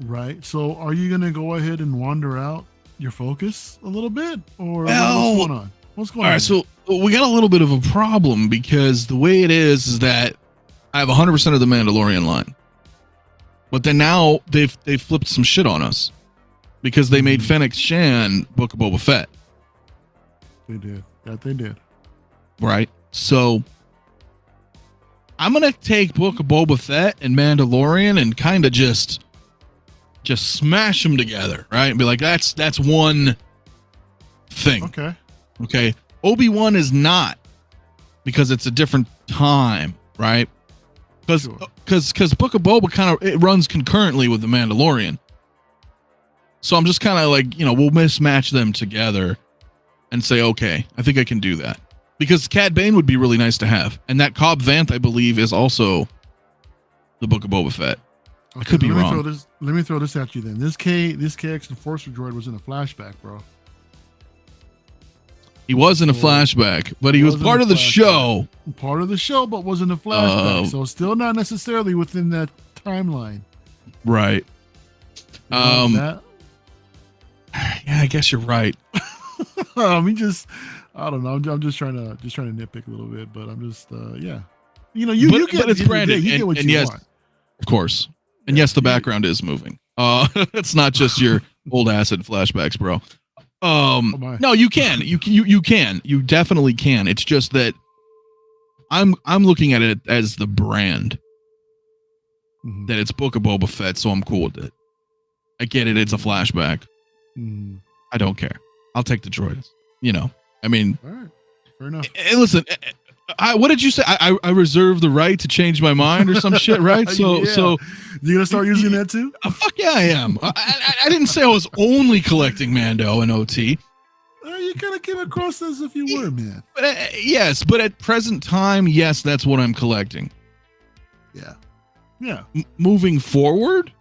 [SPEAKER 2] Right? So are you going to go ahead and wander out your focus a little bit? Or what's going on? What's going on?
[SPEAKER 1] All right, so we got a little bit of a problem because the way it is that I have 100% of the Mandalorian line. But then now they've flipped some shit on us because they made Fennec Shan Book of Boba Fett.
[SPEAKER 2] They did. That they did.
[SPEAKER 1] Right? So I'm going to take Book of Boba Fett and Mandalorian and kind of just smash them together, right? And be like, that's one thing. Okay. Obi-Wan is not, because it's a different time, right? Because Book of Boba it runs concurrently with the Mandalorian. So I'm just kind of like, we'll mismatch them together and say, okay, I think I can do that. Because Cad Bane would be really nice to have. And that Cobb Vanth, I believe, is also the Book of Boba Fett. I could be wrong.
[SPEAKER 2] Let me throw this at you then. This KX Enforcer droid was in a flashback, bro.
[SPEAKER 1] He was in a flashback, but he was part of the show.
[SPEAKER 2] Part of the show, but was in a flashback. So still not necessarily within that timeline.
[SPEAKER 1] Right.
[SPEAKER 2] Yeah,
[SPEAKER 1] I guess you're right.
[SPEAKER 2] I mean, I don't know. I'm just trying to nitpick a little bit, but I'm just yeah. You know, you get,
[SPEAKER 1] but it's branded.
[SPEAKER 2] You get what you want.
[SPEAKER 1] Of course. And yes, the background is moving. It's not just your old acid flashbacks, bro. No, you can. You can. You definitely can. It's just that I'm looking at it as the brand.
[SPEAKER 2] Mm-hmm.
[SPEAKER 1] That it's Book of Boba Fett, so I'm cool with it. I get it. It's a flashback.
[SPEAKER 2] Mm-hmm.
[SPEAKER 1] I don't care. I'll take the droids. You know, I mean,
[SPEAKER 2] all right, fair enough.
[SPEAKER 1] And listen, what did you say? I reserve the right to change my mind or some shit, right? So,
[SPEAKER 2] yeah.
[SPEAKER 1] so
[SPEAKER 2] you gonna start using that too?
[SPEAKER 1] Fuck yeah, I am. I didn't say I was only collecting Mando and OT.
[SPEAKER 2] You kind of came across as if you were, man.
[SPEAKER 1] But yes, but at present time, yes, that's what I'm collecting.
[SPEAKER 2] Yeah, yeah.
[SPEAKER 1] Moving forward,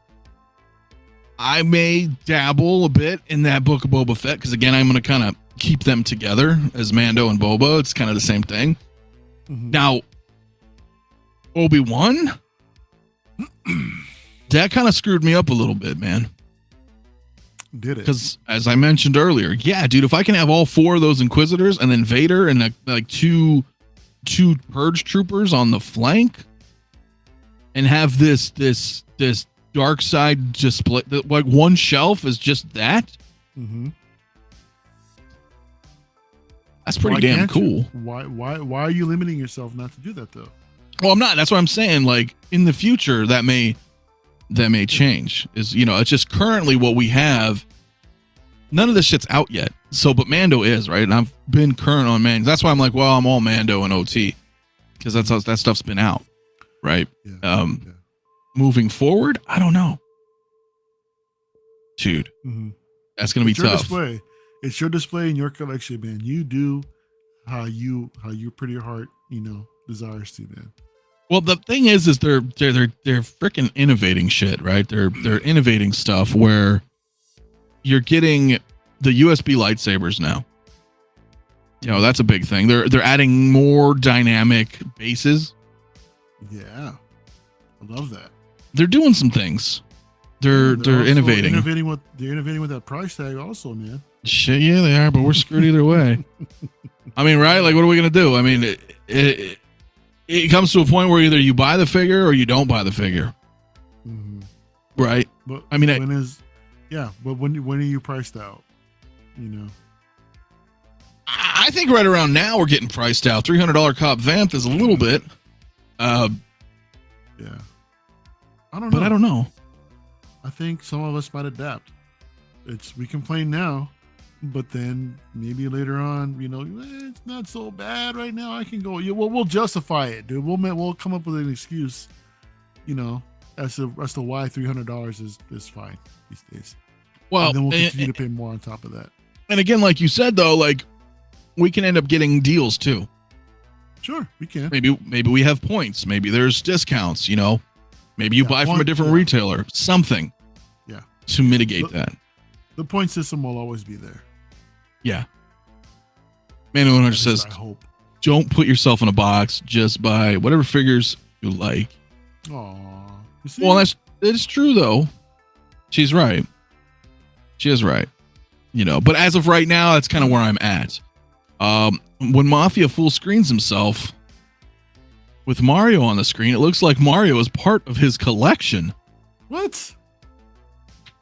[SPEAKER 1] I may dabble a bit in that Book of Boba Fett because again, I'm going to kind of keep them together as Mando and Boba. It's kind of the same thing.
[SPEAKER 2] Mm-hmm.
[SPEAKER 1] Now, Obi-Wan, that kind of screwed me up a little bit, man.
[SPEAKER 2] Did it?
[SPEAKER 1] Because as I mentioned earlier, yeah, dude, if I can have all four of those Inquisitors and then Vader and like two Purge troopers on the flank, and have this dark side display, like one shelf is just that.
[SPEAKER 2] Mm-hmm.
[SPEAKER 1] That's pretty damn cool.
[SPEAKER 2] Why are you limiting yourself not to do that though?
[SPEAKER 1] Well, I'm not. That's what I'm saying. Like in the future, that may change. Is, you know, it's just currently what we have. None of this shit's out yet. So, but Mando is, right, and I've been current on Mando. That's why I'm like, well, I'm all Mando and OT because that stuff's been out, right?
[SPEAKER 2] Yeah.
[SPEAKER 1] Moving forward, I don't know, dude.
[SPEAKER 2] Mm-hmm.
[SPEAKER 1] That's gonna be tough.
[SPEAKER 2] Display. It's your display in your collection, man. You do how your pretty heart, you know, desires to, man.
[SPEAKER 1] Well, the thing is they're freaking innovating shit, right? They're innovating stuff where you're getting the USB lightsabers now. You know, that's a big thing. They're adding more dynamic bases.
[SPEAKER 2] Yeah, I love that.
[SPEAKER 1] They're doing some things. They're innovating.
[SPEAKER 2] They're innovating with that price tag, also, man.
[SPEAKER 1] Shit, yeah, they are, but we're screwed either way. I mean, right? Like, what are we gonna do? I mean, it comes to a point where either you buy the figure or you don't buy the figure,
[SPEAKER 2] mm-hmm.
[SPEAKER 1] right?
[SPEAKER 2] But
[SPEAKER 1] I mean,
[SPEAKER 2] when are you priced out? You know,
[SPEAKER 1] I think right around now we're getting priced out. $300 cop Vanth is a little bit.
[SPEAKER 2] Yeah, I don't know.
[SPEAKER 1] But I don't know.
[SPEAKER 2] I think some of us might adapt. We complain now, but then maybe later on, you know, it's not so bad right now. I can go. Yeah, well, we'll justify it, dude. We'll come up with an excuse, you know, as to why $300 is fine these days.
[SPEAKER 1] Well,
[SPEAKER 2] and then we'll continue to pay more on top of that.
[SPEAKER 1] And again, like you said, though, like we can end up getting deals too.
[SPEAKER 2] Sure, we can.
[SPEAKER 1] Maybe we have points. Maybe there's discounts. You know, maybe you buy from a different retailer. Something.
[SPEAKER 2] Yeah.
[SPEAKER 1] To mitigate that.
[SPEAKER 2] The point system will always be there.
[SPEAKER 1] Yeah. Mando 100 says,
[SPEAKER 2] I hope.
[SPEAKER 1] Don't put yourself in a box. Just buy whatever figures you like.
[SPEAKER 2] Aw.
[SPEAKER 1] Well, it's true though. She's right. She is right. You know, but as of right now, that's kind of where I'm at. When Mafia full screens himself with Mario on the screen, it looks like Mario is part of his collection.
[SPEAKER 2] What?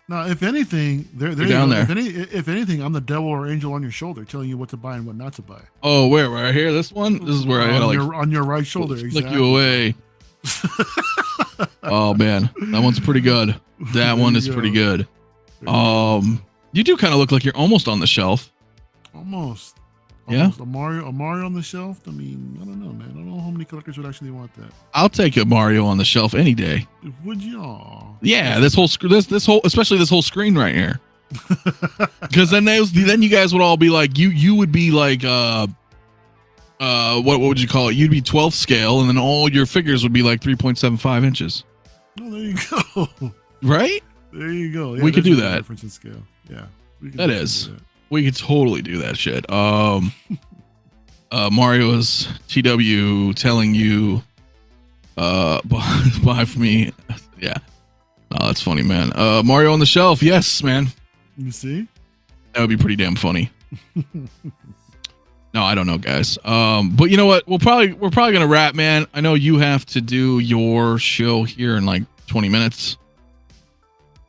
[SPEAKER 2] Now, if anything, they're
[SPEAKER 1] down there.
[SPEAKER 2] If anything, I'm the devil or angel on your shoulder, telling you what to buy and what not to buy.
[SPEAKER 1] Oh, where? Right here? This one? This is where I gotta
[SPEAKER 2] on your right shoulder.
[SPEAKER 1] Flick
[SPEAKER 2] exactly.
[SPEAKER 1] you away. Oh man, that one's pretty good. That one is pretty good. You do kind of look like you're almost on the shelf.
[SPEAKER 2] Almost.
[SPEAKER 1] Yeah.
[SPEAKER 2] A Mario on the shelf. I mean, I don't know, man. I don't know how many collectors would actually want that.
[SPEAKER 1] I'll take a Mario on the shelf any day.
[SPEAKER 2] Would you? Aw.
[SPEAKER 1] Yeah, this whole especially this whole screen right here. Because then you guys would all be like you would be like what would you call it? You'd be 12th scale, and then all your figures would be like 3.75 inches.
[SPEAKER 2] Oh, there you go.
[SPEAKER 1] right?
[SPEAKER 2] There you go. Yeah,
[SPEAKER 1] We could
[SPEAKER 2] there's
[SPEAKER 1] do
[SPEAKER 2] a
[SPEAKER 1] that.
[SPEAKER 2] Reference and scale. Yeah. We could
[SPEAKER 1] That
[SPEAKER 2] definitely
[SPEAKER 1] is.
[SPEAKER 2] do that.
[SPEAKER 1] We could totally do that shit. Mario is TW telling you, buy for me. Yeah. Oh, that's funny, man. Mario on the shelf. Yes, man.
[SPEAKER 2] You see?
[SPEAKER 1] That would be pretty damn funny. No, I don't know, guys. But you know what? We're probably gonna wrap, man. I know you have to do your show here in like 20 minutes.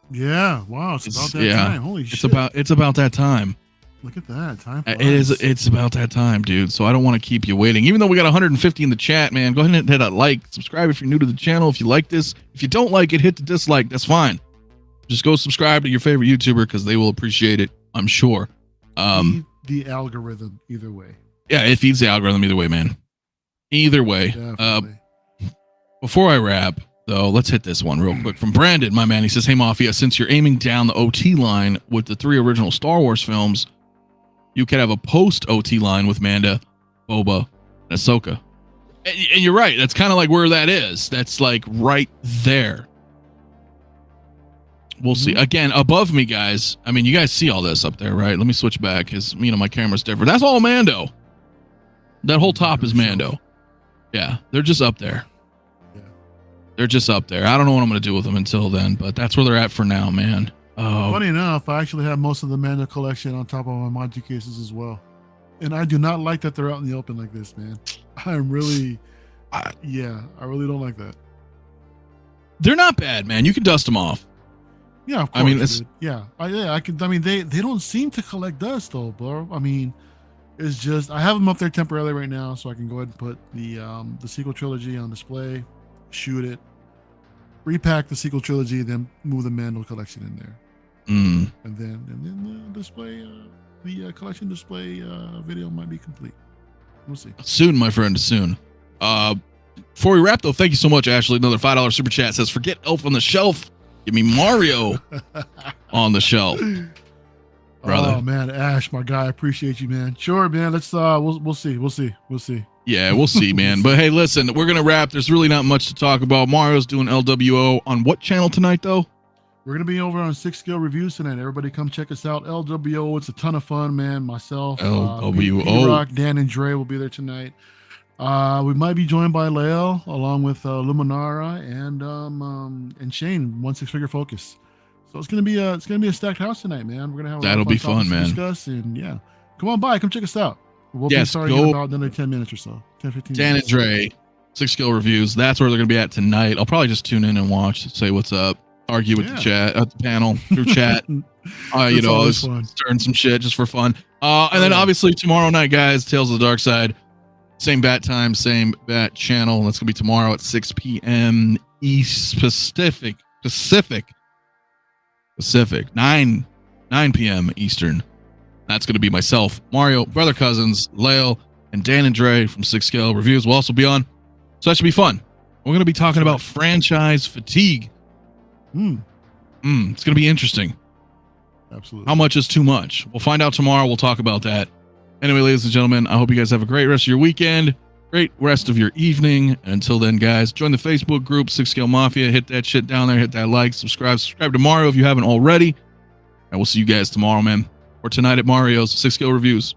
[SPEAKER 2] Yeah. Wow. It's about that time. Holy shit.
[SPEAKER 1] It's about that time.
[SPEAKER 2] Look at that. Time
[SPEAKER 1] It
[SPEAKER 2] flies.
[SPEAKER 1] it's about that time, dude. So I don't want to keep you waiting. Even though we got 150 in the chat, man, go ahead and hit that like, subscribe if you're new to the channel. If you like this, if you don't like it, hit the dislike. That's fine. Just go subscribe to your favorite YouTuber because they will appreciate it, I'm sure.
[SPEAKER 2] Feed the algorithm either way.
[SPEAKER 1] Yeah, it feeds the algorithm either way, man. Either way.
[SPEAKER 2] Definitely.
[SPEAKER 1] Before I wrap, though, let's hit this one real quick from Brandon, my man. He says, "Hey, Mafia, since you're aiming down the OT line with the 3 original Star Wars films, you could have a post-OT line with Manda, Boba, and Ahsoka." And you're right. That's kind of like where that is. That's like right there. We'll see. Again, above me, guys. I mean, you guys see all this up there, right? Let me switch back because, my camera's different. That's all Mando. That whole top is Mando. Yeah, they're just up there.
[SPEAKER 2] Yeah.
[SPEAKER 1] They're just up there. I don't know what I'm going to do with them until then, but that's where they're at for now, man.
[SPEAKER 2] Funny enough, I actually have most of the Mando collection on top of my Monty cases as well. And I do not like that they're out in the open like this, man. I really don't like that.
[SPEAKER 1] They're not bad, man. You can dust them off.
[SPEAKER 2] Yeah, of course.
[SPEAKER 1] I mean, it's,
[SPEAKER 2] dude. I could. I mean, they don't seem to collect dust though, bro. I mean, it's just I have them up there temporarily right now, so I can go ahead and put the sequel trilogy on display, shoot it, repack the sequel trilogy, then move the Mando collection in there, and then display the collection display video might be complete. We'll see.
[SPEAKER 1] Soon, my friend, soon. Before we wrap, though, thank you so much, Ashley. Another $5 super chat says, "Forget Elf on the Shelf. Give me Mario on the shelf." Brother.
[SPEAKER 2] Oh man, Ash, my guy, I appreciate you, man. Sure, man. Let's we'll see.
[SPEAKER 1] Yeah, we'll see, man. But hey, listen, we're gonna wrap. There's really not much to talk about. Mario's doing LWO on what channel tonight, though?
[SPEAKER 2] We're gonna be over on Six Scale Reviews tonight. Everybody, come check us out. LWO, it's a ton of fun, man. Myself,
[SPEAKER 1] LWO,
[SPEAKER 2] Rock, Dan, and Dre will be there tonight. We might be joined by Lael along with 𝗠𝗘𝗠𝗕𝗄 and Shane, 1-6 Focus. So it's gonna be a stacked house tonight, man. We're gonna have
[SPEAKER 1] that'll be fun, man.
[SPEAKER 2] To discuss, and yeah, come on by, come check us out. We'll be starting in about another 10 minutes or so. 10-15
[SPEAKER 1] Dan
[SPEAKER 2] minutes.
[SPEAKER 1] and Dre, 6 Skill Reviews. That's where they're gonna be at tonight. I'll probably just tune in and watch, say what's up, argue with the chat at the panel through chat. Stirring some shit just for fun. And then obviously tomorrow night, guys, Tales of the Dark Side. Same bat time, same bat channel. That's gonna be tomorrow at 6 p.m. East Pacific, 9 p.m. Eastern. That's gonna be myself, Mario, Brother Cousins, Lael, and Dan and Dre from 6 Scale Reviews will also be on. So that should be fun. We're gonna be talking about franchise fatigue. It's gonna be interesting.
[SPEAKER 2] Absolutely.
[SPEAKER 1] How much is too much? We'll find out tomorrow. We'll talk about that. Anyway, ladies and gentlemen, I hope you guys have a great rest of your weekend, great rest of your evening. Until then, guys, join the Facebook group, Sixscalemafia. Hit that shit down there. Hit that like, subscribe to Mario if you haven't already. And we'll see you guys tomorrow, man. Or tonight at Mario's 6 Scale Reviews.